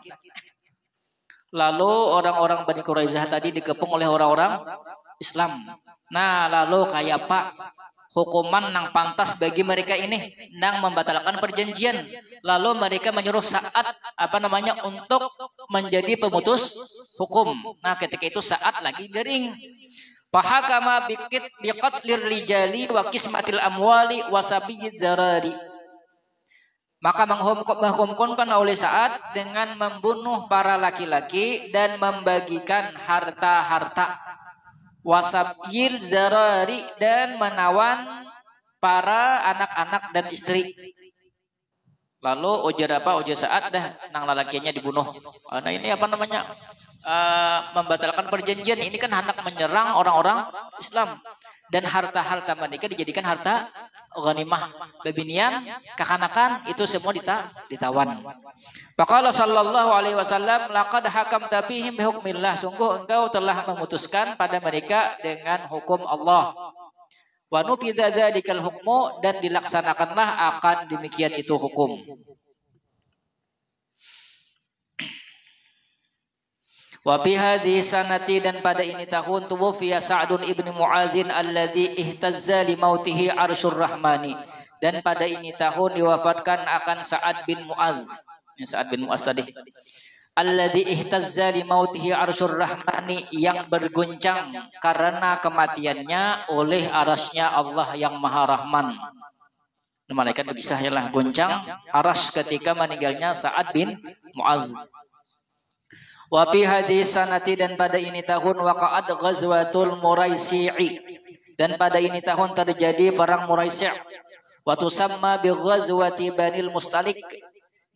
Lalu orang-orang Bani Quraizah tadi dikepung oleh orang-orang Islam. Nah, lalu kayak Pak, hukuman yang pantas bagi mereka ini nang membatalkan perjanjian. Lalu mereka menyuruh Sa'ad untuk menjadi pemutus hukum. Nah, ketika itu Sa'ad lagi garing. Fahakama biqatlir rijali wa qismatil amwali wa sabiyid darari. Maka menghukumkan oleh Sa'ad dengan membunuh para laki-laki dan membagikan harta-harta, wasabyil darari, dan menawan para anak-anak dan istri. Lalu ujar Sa'ad dah nang lalakinya dibunuh. Nah, ini membatalkan perjanjian. Ini kan hendak menyerang orang-orang Islam. Dan harta-harta mereka dijadikan harta ghanimah. Bebinian, kekanakan, itu semua ditawan. Faqala sallallahu alaihi wasallam, laqad hakamta fihim bihukmillah. Sungguh engkau telah memutuskan pada mereka dengan hukum Allah. Wa nufidza dzalikal hukmu, dan dilaksanakanlah akan demikian itu hukum. Wa fi hadhihi sanati, dan pada ini tahun tuwfiya Sa'dun ibnu Mu'adzin alladzi ihtazza li mautihi arsyur rahmani, dan pada ini tahun diwafatkan akan Sa'ad bin Mu'adz. Ini Sa'ad bin Mu'adz tadi. Alladzi ihtazza li mautihi arsyur rahmani, yang berguncang karena kematiannya oleh arasnya Allah yang Maha Rahman. Malaikat berkisahnya guncang aras ketika meninggalnya Sa'ad bin Mu'adz. Wa fi hadis sanati, dan pada ini tahun waqa'at ghazwatul Muraisi'i, dan pada ini tahun terjadi perang Muraisi'. Wa tusamma bi ghazwati Banil Mustalik,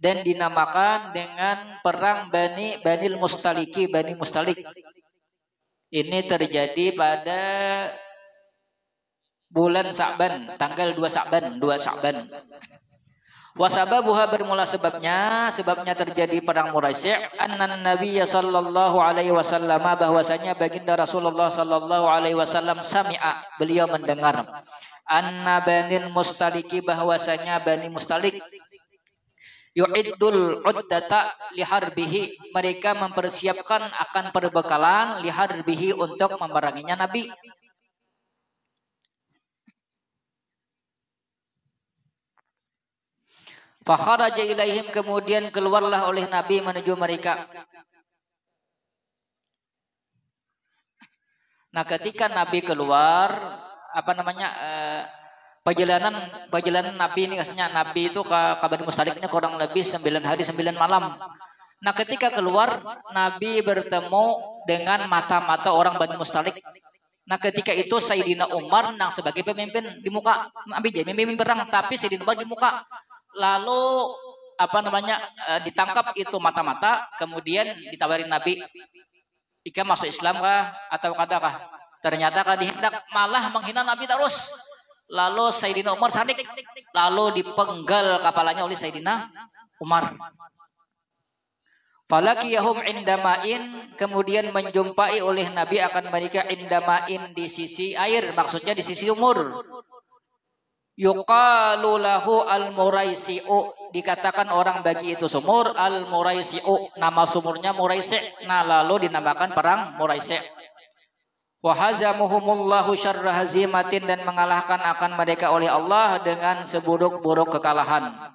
dan dinamakan dengan perang Banil Mustaliki, Bani Mustalik. Ini terjadi pada bulan Sa'ban, tanggal 2 Sa'ban, 2 Sa'ban. Wasababuha, bermula sebabnya terjadi perang Muraisi', annan Nabiyya sallallahu alaihi wasallam, bahwasanya baginda Rasulullah sallallahu alaihi wasallam sami'a, beliau mendengar, anna Banil Mustaliki, bahwasanya Bani Mustalik, yu'iddul uddata liharbihi, mereka mempersiapkan akan perbekalan liharbihi, untuk memeranginya Nabi. Fakharaja ilaihim, kemudian keluarlah oleh Nabi menuju mereka. Nah, ketika Nabi keluar, perjalanan Nabi ini, kasihnya Nabi itu ke Bani Mustaliknya kurang lebih 9 hari 9 malam. Nah, ketika keluar, Nabi bertemu dengan mata-mata orang Bani Mustalik. Nah, ketika itu Sayyidina Umar sebagai pemimpin di muka. Nabi jadi pemimpin perang, tapi Sayyidina Umar di muka. Lalu ditangkap itu mata-mata, kemudian ditawarin Nabi, "Ika masuk Islam kah atau kadakah?" Ternyata dihendak malah menghina Nabi terus. Lalu Sayyidina Umar sanik, lalu dipenggal kepalanya oleh Sayyidina Umar. Falakiyahum indama'in, kemudian menjumpai oleh Nabi akan mereka indama'in, di sisi air, maksudnya di sisi sumur. Yuqalu lahu al-Muraisi'u, dikatakan orang bagi itu sumur al-Muraisi'u, nama sumurnya Muraisi'. Nah, lalu dinamakan perang Muraisi'. Wa hazamuhumullahu syarra hazimatin, dan mengalahkan akan mereka oleh Allah dengan seburuk-buruk kekalahan.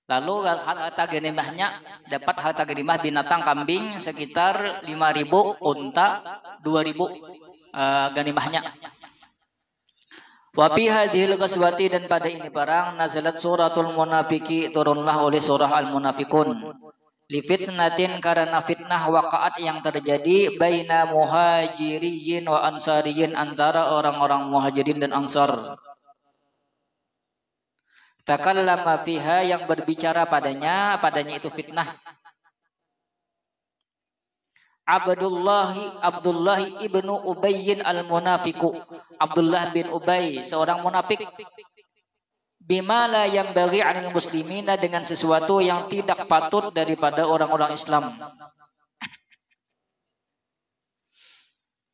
Lalu harta ganimahnya, dapat harta ganimah binatang kambing sekitar 5.000, unta 2.000 ganimahnya. Wa fi hadhil ghazwati, dan pada ini perang nazalat suratul munafiqi, turunlah oleh surah al-munafiqun. Li fitnatin, karena fitnah waqa'at yang terjadi, baina muhajiriyin wa ansariyin, antara orang-orang muhajirin dan ansar. Takallama fiha, yang berbicara padanya itu fitnah. Abdullah ibnu Ubayyin al-Munafiqu, Abdullah bin Ubay, seorang munafik. Bima la yanbaghi 'anil muslimina, dengan sesuatu yang tidak patut daripada orang-orang Islam.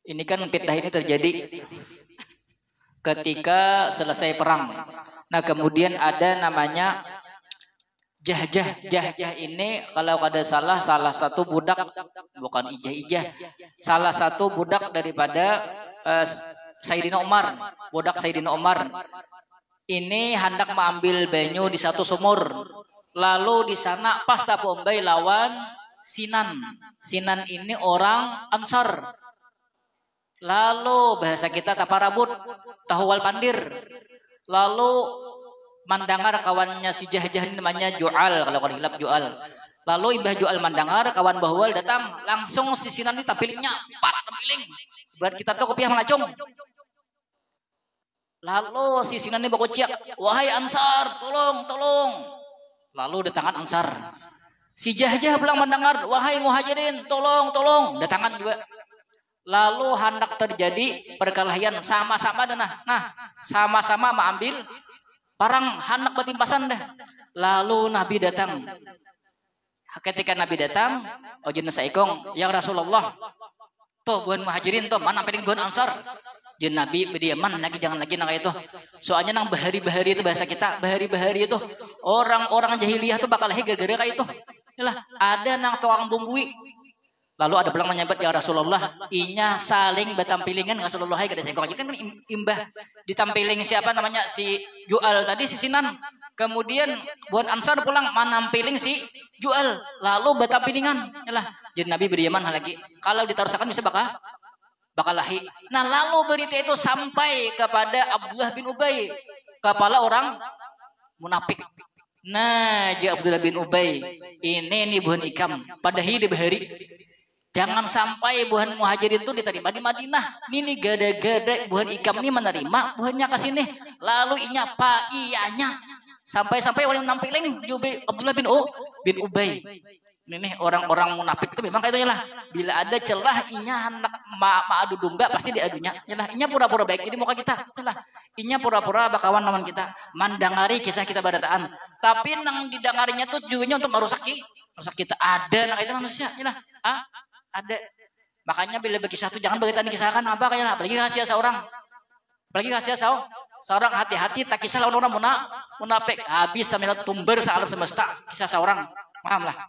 Ini kan fitnah ini terjadi ketika selesai perang. Nah, kemudian ada namanya Jahjah. Jahjah ini kalau kada salah satu budak, bukan ijah-ijah, salah satu budak daripada Sayyidina Umar. Budak Sayyidina Umar ini hendak mengambil banyu di satu sumur. Lalu di sana pas Pombai lawan Sinan. Sinan ini orang Ansar. Lalu bahasa kita taparabut, tahuwal pandir. Lalu mendengar kawannya si Jahjah ini namanya Ju'al, kalau kalau hilap Ju'al. Lalu Mbah Jual mendengar kawan bahwal datang, langsung sisinan ini tampilnya pat tampiling. Buat kita tuh kopiah melacung. Lalu sisinan ini berkociak, wahai Ansar, tolong, tolong. Lalu datangan Ansar. Si Jahjah pulang mendengar, wahai Muhajirin, tolong, tolong. Datangan juga. Lalu hendak terjadi perkelahian sama-sama dan sama-sama mengambil parang hendak bertimpasan dah. Lalu Nabi datang. Ketika Nabi datang, ojin saikong, ya Rasulullah, tuh buan Muhajirin tuh mana piring buan Ansar. Jin Nabi berdiaman lagi, jangan lagi nang itu. Soalnya nang bahari-bahari itu bahasa kita, bahari-bahari itu orang-orang jahiliyah tuh bakal gara-gara kayak itu. Yalah, ada nang tukang bumbui. Lalu ada pulang menyebut, ya Rasulullah, inya saling bertampilingan Rasulullah kada sengkong. Kan imbah ditampiling siapa namanya si Jual tadi si Sinan. Kemudian buat Ansar pulang manampiling si Jual. Lalu bertampilingan. Yalah, jadi Nabi berdiaman lagi. Kalau ditaruhkan bisa bakal lahi. Nah, lalu berita itu sampai kepada Abdullah bin Ubay, kepala orang munafik. Nah, Abdullah bin Ubay ini nih buhan ikam pada hidup hari. Jangan sampai buhan Muhajirin itu diterima di Madinah. Ini gada-gada buhan ikam ini menerima buhannya ke sini. Lalu inya ianya sampai-sampai orang nampiling Abdullah bin Ubay. Ini orang-orang munafik itu memang kayaknya lah. Bila ada celah inya hendak adu domba pasti diadunya. Yalah, inya pura-pura baik jadi muka kita. Yalah, inya pura-pura bakawan lawan kita. Mandangari kisah kita badataan. Tapi nang didangarinya tuh tujuannya untuk merusak kita. Ada nang itu manusia. Yalah, ada. Makanya bila berkisah tuh jangan berita dikisahkan apa kayaknya. Apalagi rahasia seorang. Seorang hati-hati tak kisah lawan orang munafik. Habis sambil tumber sealam semesta kisah seorang. Paham lah.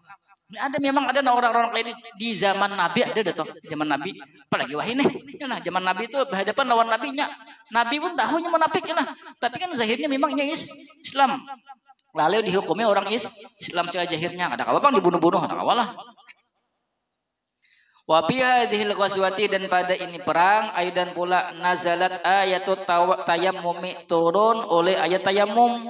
Ada memang ada orang-orang lain di zaman Nabi ada tuh zaman Nabi apalagi wah ini ya zaman Nabi itu berhadapan lawan nabinya Nabi pun tahunya munafik ya lah tapi kan zahirnya memang ini Islam lalu dihukumi orang Islam secara zahirnya ada apa dibunuh-bunuh ada kawalah wa fi hadhil ghazwati dan pada ini perang aidan pula nazalat ayatut tayammum turun oleh ayat tayammum.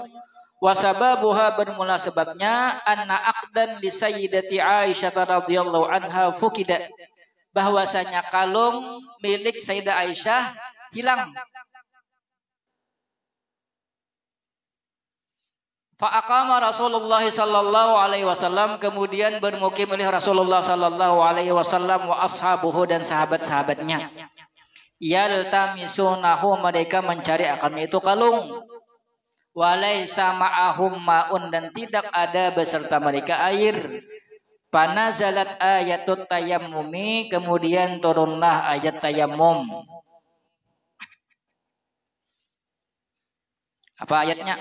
Wasababuha bermula sebabnya anna aqdan li sayyidati Aisyah radhiyallahu anha fukida bahwasanya kalung milik Sayyidah Aisyah hilang. Fa aqama Rasulullah sallallahu alaihi wasallam kemudian bermukim oleh Rasulullah sallallahu alaihi wasallam wa ashabuhu dan sahabat-sahabatnya. Yaltamisunahu mereka mencari akan itu kalung. Walaisa ma'ahum ma'un dan tidak ada beserta mereka air. Panazalat ayatut tayammumi kemudian turunlah ayat tayammum. Apa ayatnya?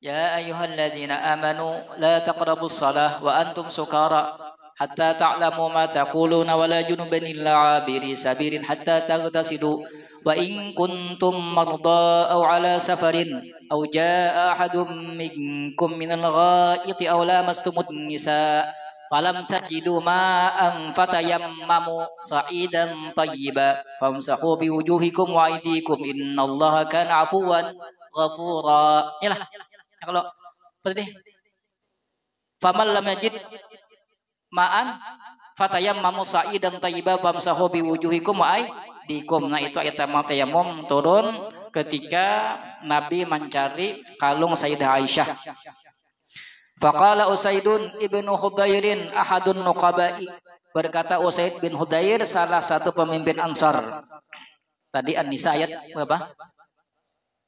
Ya ayyuhalladzina amanu la taqrabus shalah wa antum sukara hatta ta'lamu ma taquluna wa la junuban illa 'abiri sabirin hatta taghtasilu. Wa in kuntum marda aw ala safarin aw jaa ahadum minkum minal ghaiti aw lamastumun nisa falam tajidu ma'an fatayammamu sa'idan tayyiba famsahu biwujuhikum wa aydikum innallaha kana 'afuwan ghafura. Yalah. Kalau seperti faman lam yajid ma'an fatayammamu sa'idan tayyiba famsahu biwujuhikum wa aydikum. Nah itu ayat tayammum turun ketika Nabi mencari kalung Sayyidah Aisyah. Faqala Usaidun ibnu Hudairin ahadun nuqabai berkata Usaid bin Hudair salah satu pemimpin Ansar. Tadi An-Nisa ayat berapa?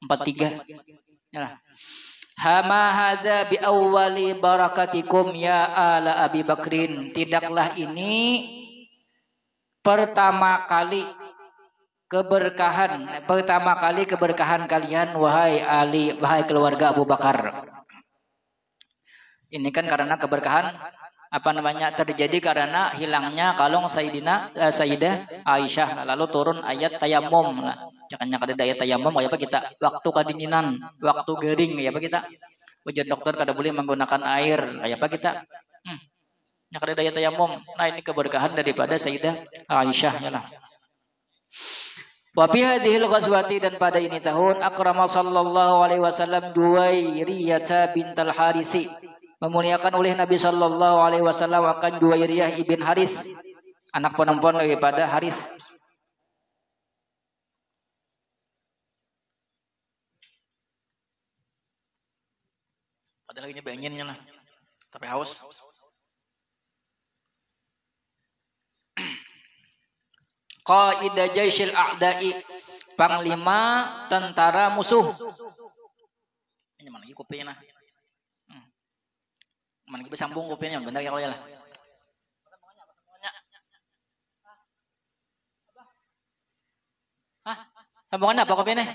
43. Ya. Hama hadza bi awwali barakatikum ya ala Abi Bakrin. Tidaklah ini pertama kali keberkahan kalian wahai Ali, wahai keluarga Abu Bakar. Ini kan karena keberkahan terjadi karena hilangnya kalung Sayyidah Aisyah. Lalu turun ayat tayammum lah. Jangan ada ayat tayammum apa kita waktu kedinginan, waktu gering ya apa kita. Ujian dokter kada boleh menggunakan air ya apa kita. Ada ayat tayammum. Nah ini keberkahan daripada Sayyidah Aisyah ya lah. Wa fi hadhil ghazwati dan pada ini tahun akrama sallallahu alaihi wasallam Juwairiyah bintal Harisi. memuliakan oleh Nabi sallallahu alaihi wasallam akan Juwairiyah ibn Haris, anak perempuan daripada Haris. Padahal ini pengennya lah, tapi haus. Qaida Jaisil A'da'i, panglima tentara musuh. Ini mana lagi kopinya nah. Mana lagi bersambung kopinya, benar ya kalau ya lah. Hah? Sambungan apa kopinya?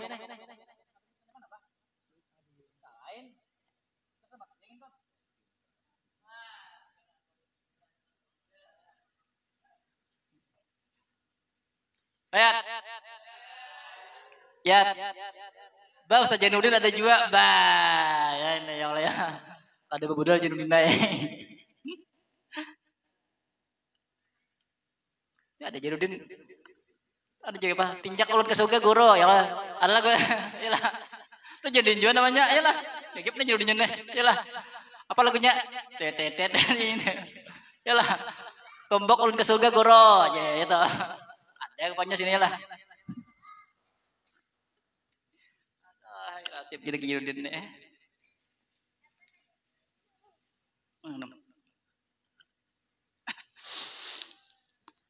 Lihat. Ya. Ba Ustaz Janudin ada juga. Ba. Ya ini ya Allah ya. Ada bebudal Janudin ya. Ya ada Janudin. Ada juga apa? Tinjak ulun ke surga guru ya Allah. Adalah gue. Yalah. Itu Janudin juga namanya. Yalah. Ya gimana Janudin nih? Yalah. Apa lagunya? Tetetet ini. Yalah. Tombok ulun ke surga guru. Ya itu. Ya pokoknya sini lah. Nasib jadi Janudin nih.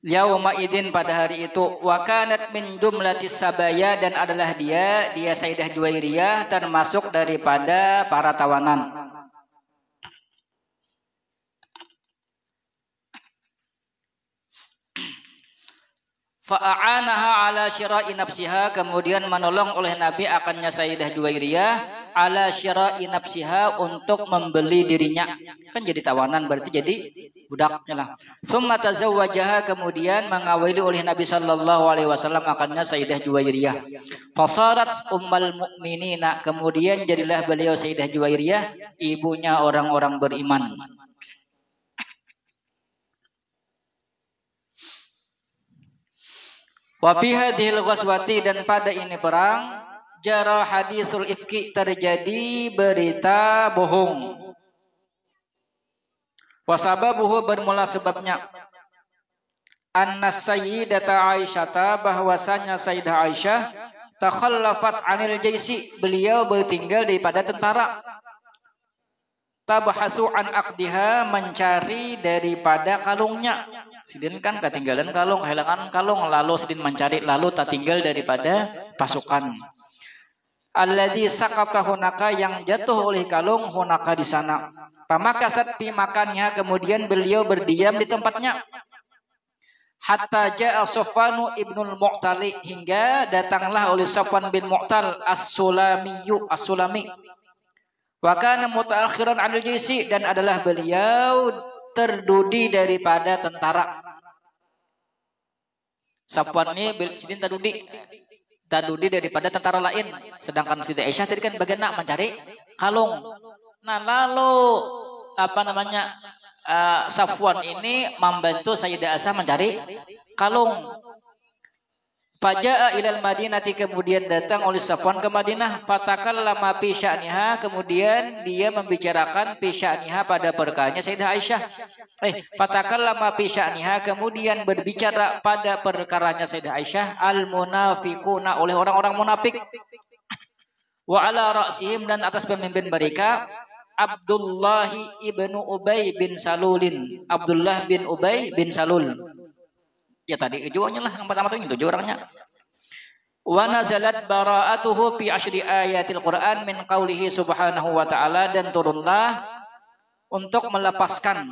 Yauma idin, pada hari itu, wa kanat min jumlatis sabaya, dan adalah dia Sayyidah Juwairiyah termasuk daripada para tawanan. Fa'anaha ala syira'i nafsiha, kemudian menolong oleh Nabi akannya Sayyidah Juwairiyah ala syira'i nafsiha, untuk membeli dirinya. Kan jadi tawanan berarti jadi budaknya lah. Summa tazawwajaha, kemudian mengawali oleh Nabi sallallahu alaihi wasallam akannya Sayyidah Juwairiyah. Fasarat ummul mukminina, kemudian jadilah beliau Sayyidah Juwairiyah ibunya orang-orang beriman. Wa fi hadhil ghazwati, dan pada ini perang, jara haditsul ifki, terjadi berita bohong. Wa sababuhu, bermula sebabnya, anna sayyidata Aisyah, bahwasanya Sayyidah Aisyah, takhallafat anil jaisi, beliau bertinggal daripada tentara. Tabhasu an aqdiha, mencari daripada kalungnya. Sidin kan ketinggalan kalung, kehilangan kalung, lalu Sidin mencari, lalu tak tinggal daripada pasukan. Alladzi saqata hunaka, yang jatuh oleh kalung hunaka di sana. Pamakasat fi makannya, kemudian beliau berdiam di tempatnya. Hatta ja'a Safwan ibnul Mu'tali, hingga datanglah oleh Safwan bin Mu'tal as-Sulami. Wa kana mutaakhiran 'anil jaisi, dan adalah beliau terdudi daripada tentara. Safwan ini Sidin terdudi daripada tentara lain. Sedangkan Siti Aisyah tadi kan bagian nak mencari kalung. Nah lalu Safwan ini membantu Sayyidah Aisyah mencari kalung. Faja'a ilal Madinati, kemudian datang oleh Safwan ke Madinah. Fatakallama fi sya'niha, kemudian dia membicarakan fi sya'niha, pada perkaranya Sayyidah Aisyah. Fatakallama fi sya'niha, kemudian berbicara pada perkaranya Sayyidah Aisyah, al munafiquna, oleh orang-orang munafik. Wa ala ra'sihim, dan atas pemimpin mereka Abdullah ibnu Ubay bin Salulin. Abdullah bin Ubay bin Salul. Ya tadi jualnya lah, yang pertama itu 7 orangnya. Wa nazalat bara'atuhu fi 10 ayatil Quran min qaulihi subhanahu wa ta'ala, dan turunlah untuk melepaskan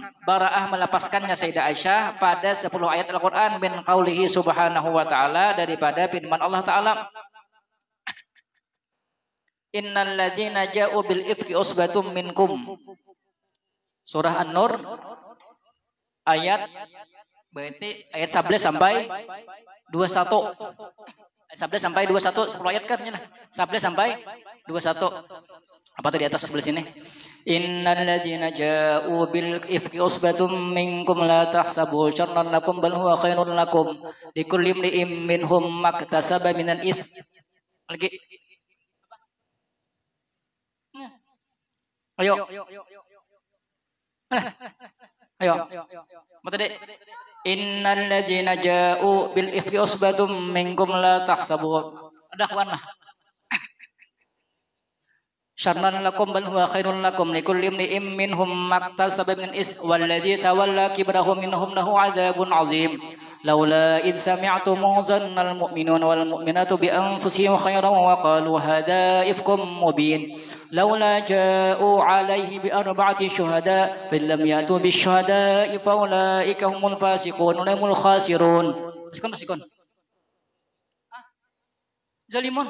melepaskannya Sayyidah Aisyah pada 10 ayat Al-Quran min qaulihi subhanahu wa ta'ala, daripada firman Allah Ta'ala, innal ladzina ja'u bil ifki usbatum minkum. Surah An-Nur ayat berarti ayat 11 sampai 21. Ayat 11 sampai 21, 10 ayat kan ya. 11 sampai 21. Apa tadi atas sebelah sini? Innal ladzina ja'u bil ifki usbatum minkum la tahsabuhu syarran lakum bal huwa khairun lakum likulli imrin minhum maktasaba minal its. Lagi. Ayo. Ayo. Mata dek. Innal ladzina ja'u bil ifki usbatum minkum la tahsabu. Ada kawan lah. Syarran lakum bal huwa khairun lakum likulli imri'in minhum maktasaba min wal ladzi tawalla kibrahu minhum lahu 'adzabun 'adzim. Laula id sami'tumu zannal mu'minuna wal mu'minatu bi anfusihim khairan wa qalu hadza ifkum mubin. Laula ja'u 'alaihi bi arba'ati syuhada fa lam ya'tu bis syuhada'i fa ulaika humul fasiqun wa humul khasirun. Sikon. Zalimun.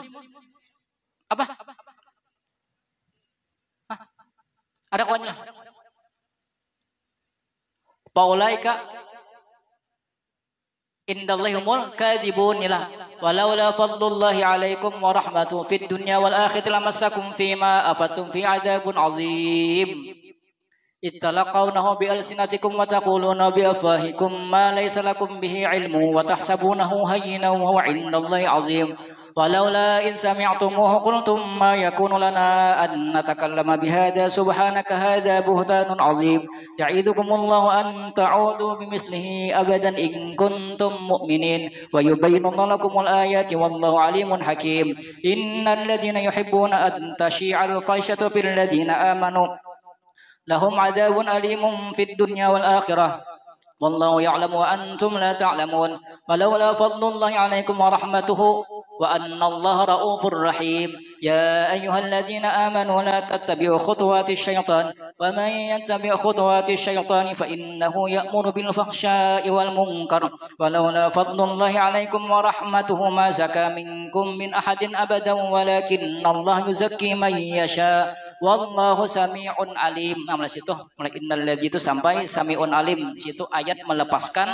Apa? Ada kawannya. Paulaika indallahumul kadibun ilah. Walaula fadlullahi alaikum wa rahmatuhu fid dunya wal akhirati lamassakum fima afattum fi adzabun azim. Ittalaqawnahu bi alsinatikum wa taquluna bi afwahikum ma laysa lakum bihi ilmu wa tahsabunahu hayyinan wa huwa 'indallahi 'azim. ولولا إن سمعتموه قلتم ما يكون لنا أن نتكلم بهذا سبحانك هذا بهتان عظيم يعيذكم الله أن تعودوا بمثله أبدا إن كنتم مؤمنين ويبين الله لكم الآيات والله عليم حكيم إن الذين يحبون أن تشيع الفاحشة في الذين آمنوا لهم عذاب أليم في الدنيا والآخرة والله يعلم وأنتم لا تعلمون ولولا فضل الله عليكم ورحمته وأن الله رؤوف رحيم يا أيها الذين آمنوا لا تتبعوا خطوات الشيطان ومن يتبع خطوات الشيطان فإنه يأمر بالفحشاء والمنكر ولولا فضل الله عليكم ورحمته ما زكى منكم من أحد أبدا ولكن الله يزكي من يشاء wallahu sami'un alim. Nah, mulai situ, mulai innal ladzi itu sampai sami'un alim. Situ ayat melepaskan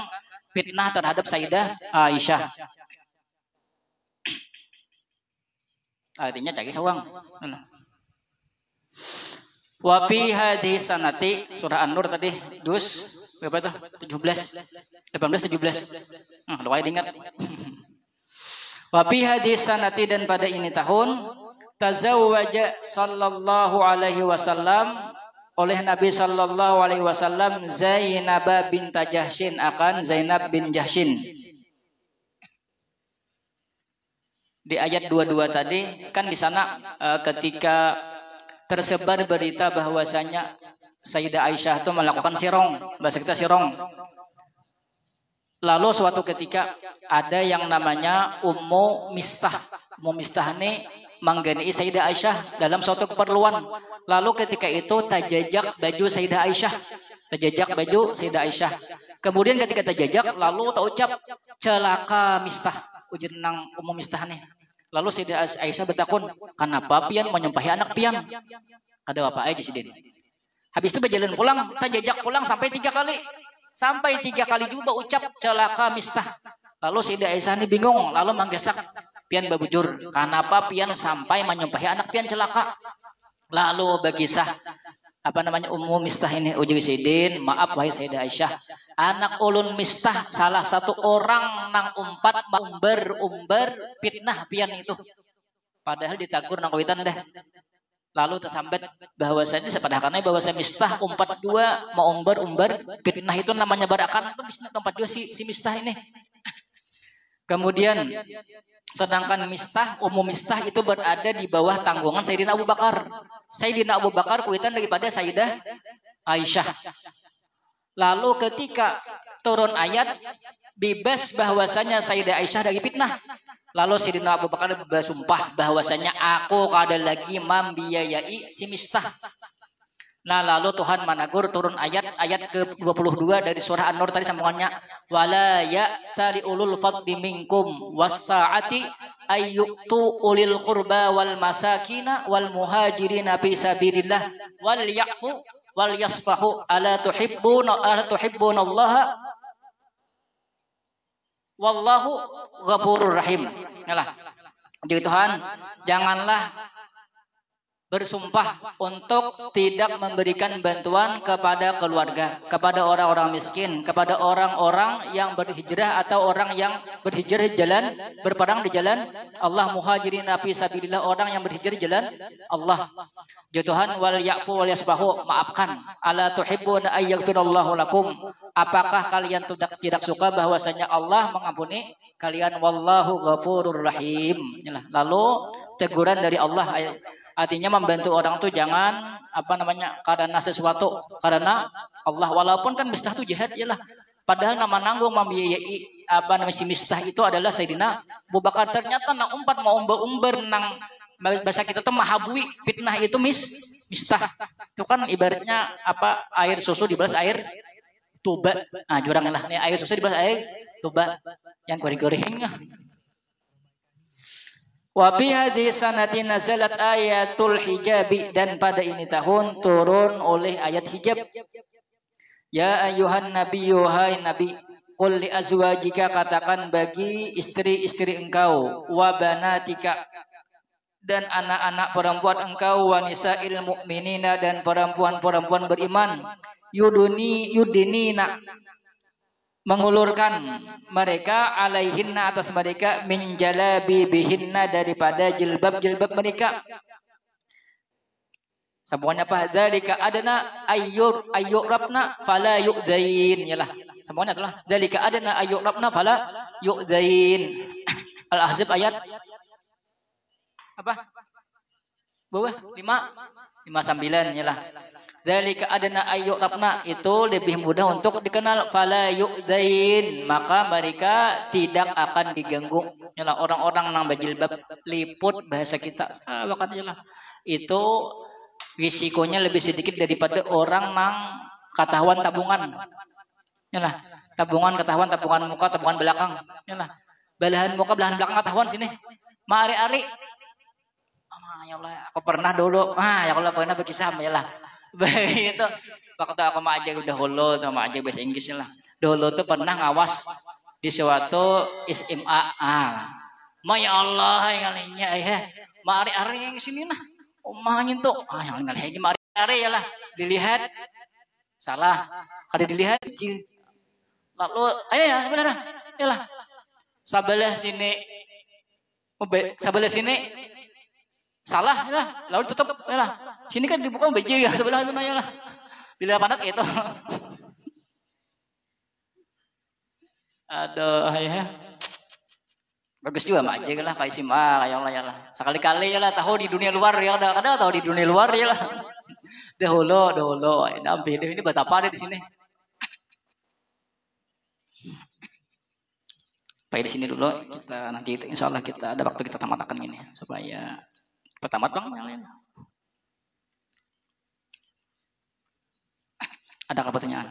fitnah terhadap Sayyidah Aisyah. Artinya cagi sawang. Wa fi hadhihi sanati surah An-Nur tadi dus berapa tuh? 17 18 17. Lumayan diingat. Wa fi hadhihi sanati dan pada ini tahun tazawwaja sallallahu alaihi wasallam oleh Nabi sallallahu alaihi wasallam Zainab bint Jahsyin akan Zainab bin Jahsyin. Di ayat 22 tadi kan di sana ketika tersebar berita bahwasanya Sayyidah Aisyah itu melakukan sirong, bahasa kita sirong. Lalu suatu ketika ada yang namanya Ummu Mistah. Ummu Mistah ini menggenai Sayyidah Aisyah dalam suatu keperluan. Lalu ketika itu tajajak baju Sayyidah Aisyah. Tajajak baju Sayyidah Aisyah. Kemudian ketika tajajak lalu ucap celaka Mistah. Ujar nang Ummu Mistah nih. Lalu Sayyidah Aisyah bertakun, kenapa pian menyumpahi anak pian? Kada apa aja sih ini. Habis itu berjalan pulang, tajajak pulang sampai 3 kali. Sampai 3 kali juga ucap celaka Mistah. Lalu Sayyidah Aisyah ini bingung, lalu menggesak pian babujur, kenapa pian sampai menyumpahi anak pian celaka? Lalu berkisah Ummu Mistah ini uji sidin, maaf wahai Sayyidah Aisyah, anak ulun Mistah salah satu orang nang umpat umber fitnah pian itu. Padahal ditagur nang kawitan deh. Lalu tersambat bahwasanya sepadakannya bahwasanya Mistah umpat dua mau umber fitnah itu namanya barakan itu umpat dua si Mistah ini. Kemudian sedangkan Ummu Mistah itu berada di bawah tanggungan Sayyidina Abu Bakar. Sayyidina Abu Bakar kuitan daripada Sayyidah Aisyah. Lalu ketika turun ayat bebas bahwasanya Sayyidah Aisyah dari fitnah. Lalu Sayyidina Abu Bakar bersumpah bahwasanya aku kada lagi membiayai si Mistah. Nah, lalu Tuhan menegur turun ayat ke-22 dari surah An-Nur tadi sambungannya wala ya'tali ulul fadli minkum was-sa'ati ayyutu ulil qurba wal masakina wal muhajirina fi sabilillah wal ya'fu wal yasfahu ala tuhibbuna Allah wallahu ghafurur rahim. Yalah. Jadi Tuhan, janganlah bersumpah untuk tidak memberikan bantuan kepada keluarga, kepada orang-orang miskin, kepada orang-orang yang berhijrah atau orang yang berhijrah di jalan, berperang di jalan Allah, muhajirin fi sabilillah, orang yang berhijrah di jalan Allah. Ya Tuhan, wal ya'fu wal yasfahu, maafkan. Ala tuhibbuna ay yaghfirallahu lakum. Apakah kalian tidak suka bahwasanya Allah mengampuni kalian? Wallahu ghafurur rahim. Lalu teguran dari Allah, artinya membantu orang tuh jangan karena sesuatu, karena Allah. Walaupun kan Mistah tuh jahat ya lah. Padahal nama nanggung membiayai si Mistah itu adalah Sayyidina Abu Bakar. Ternyata nang umpat mau umber nang bahasa kita tuh mahabui fitnah itu Mistah. Itu kan ibaratnya air susu dibalas air tuba. Nah, jurang lah nih, air susu dibalas air tuba yang goreng-goreng. Wa fi hadhihi sanati nazalat ayatul hijab, dan pada ini tahun turun oleh ayat hijab. Ya ayyuhan nabiyyu, hai nabi, qul li azwajika, katakan bagi istri-istri engkau, wa banatika, dan anak-anak perempuan engkau, wa nisa'il mu'minina, dan perempuan-perempuan beriman, yudinina, mengulurkan mereka, alaihinna, atas mereka, min jalabibihinna, daripada jilbab-jilbab mereka. Semuanya apa? Dzalika adna ayyurabna fala yu'dzain. Yalah, semuanya itulah. Dzalika adna ayyurabna fala yu'dzain. Al-Ahzab ayat apa? Bawah 59 yalah. Dzalika adna ayyurabna, itu lebih mudah untuk dikenal, fala yu'dzain, maka mereka tidak akan diganggu. Yalah, orang-orang nang bajilbab liput bahasa kita. Wakatnya itu risikonya lebih sedikit daripada orang nang ketahuan tabungan. Yalah, ketahuan tabungan muka, tabungan belakang. Yalah, belahan muka, belahan belakang ketahuan sini. Mari-ari. Ya Allah, aku pernah dulu. Ya Allah, pernah berkisah yalah. Begitu. Waktu aku ma'ajak dahulu, tuh ma'ajak bahasa Inggris lah. Dulu tuh pernah ngawas di suatu SMA. Ya Allah, ngalinya mari-ari yang sini nah. Omahnya tuh, yang ngalihin mari-ari ya lah, dilihat salah, kada dilihat lalu, ya sebenarnya, ya lah, sebelah sini salah ya lah, lalu tutup ya lah, sini kan dibuka baju ya sebelah itu ya lah, bila padat itu, aduh ya. Bagus juga mak aja lah kayak SMA kayak Allah ya lah. Sekali-kali ya lah tahu di dunia luar ya, kadang tahu di dunia luar ya lah. Dahulu. Nampi ini betapa ada di sini. Baik di sini dulu, kita nanti insya Allah kita ada waktu kita tamatkan ini supaya pertamat bang yang lain. Ada pertanyaan?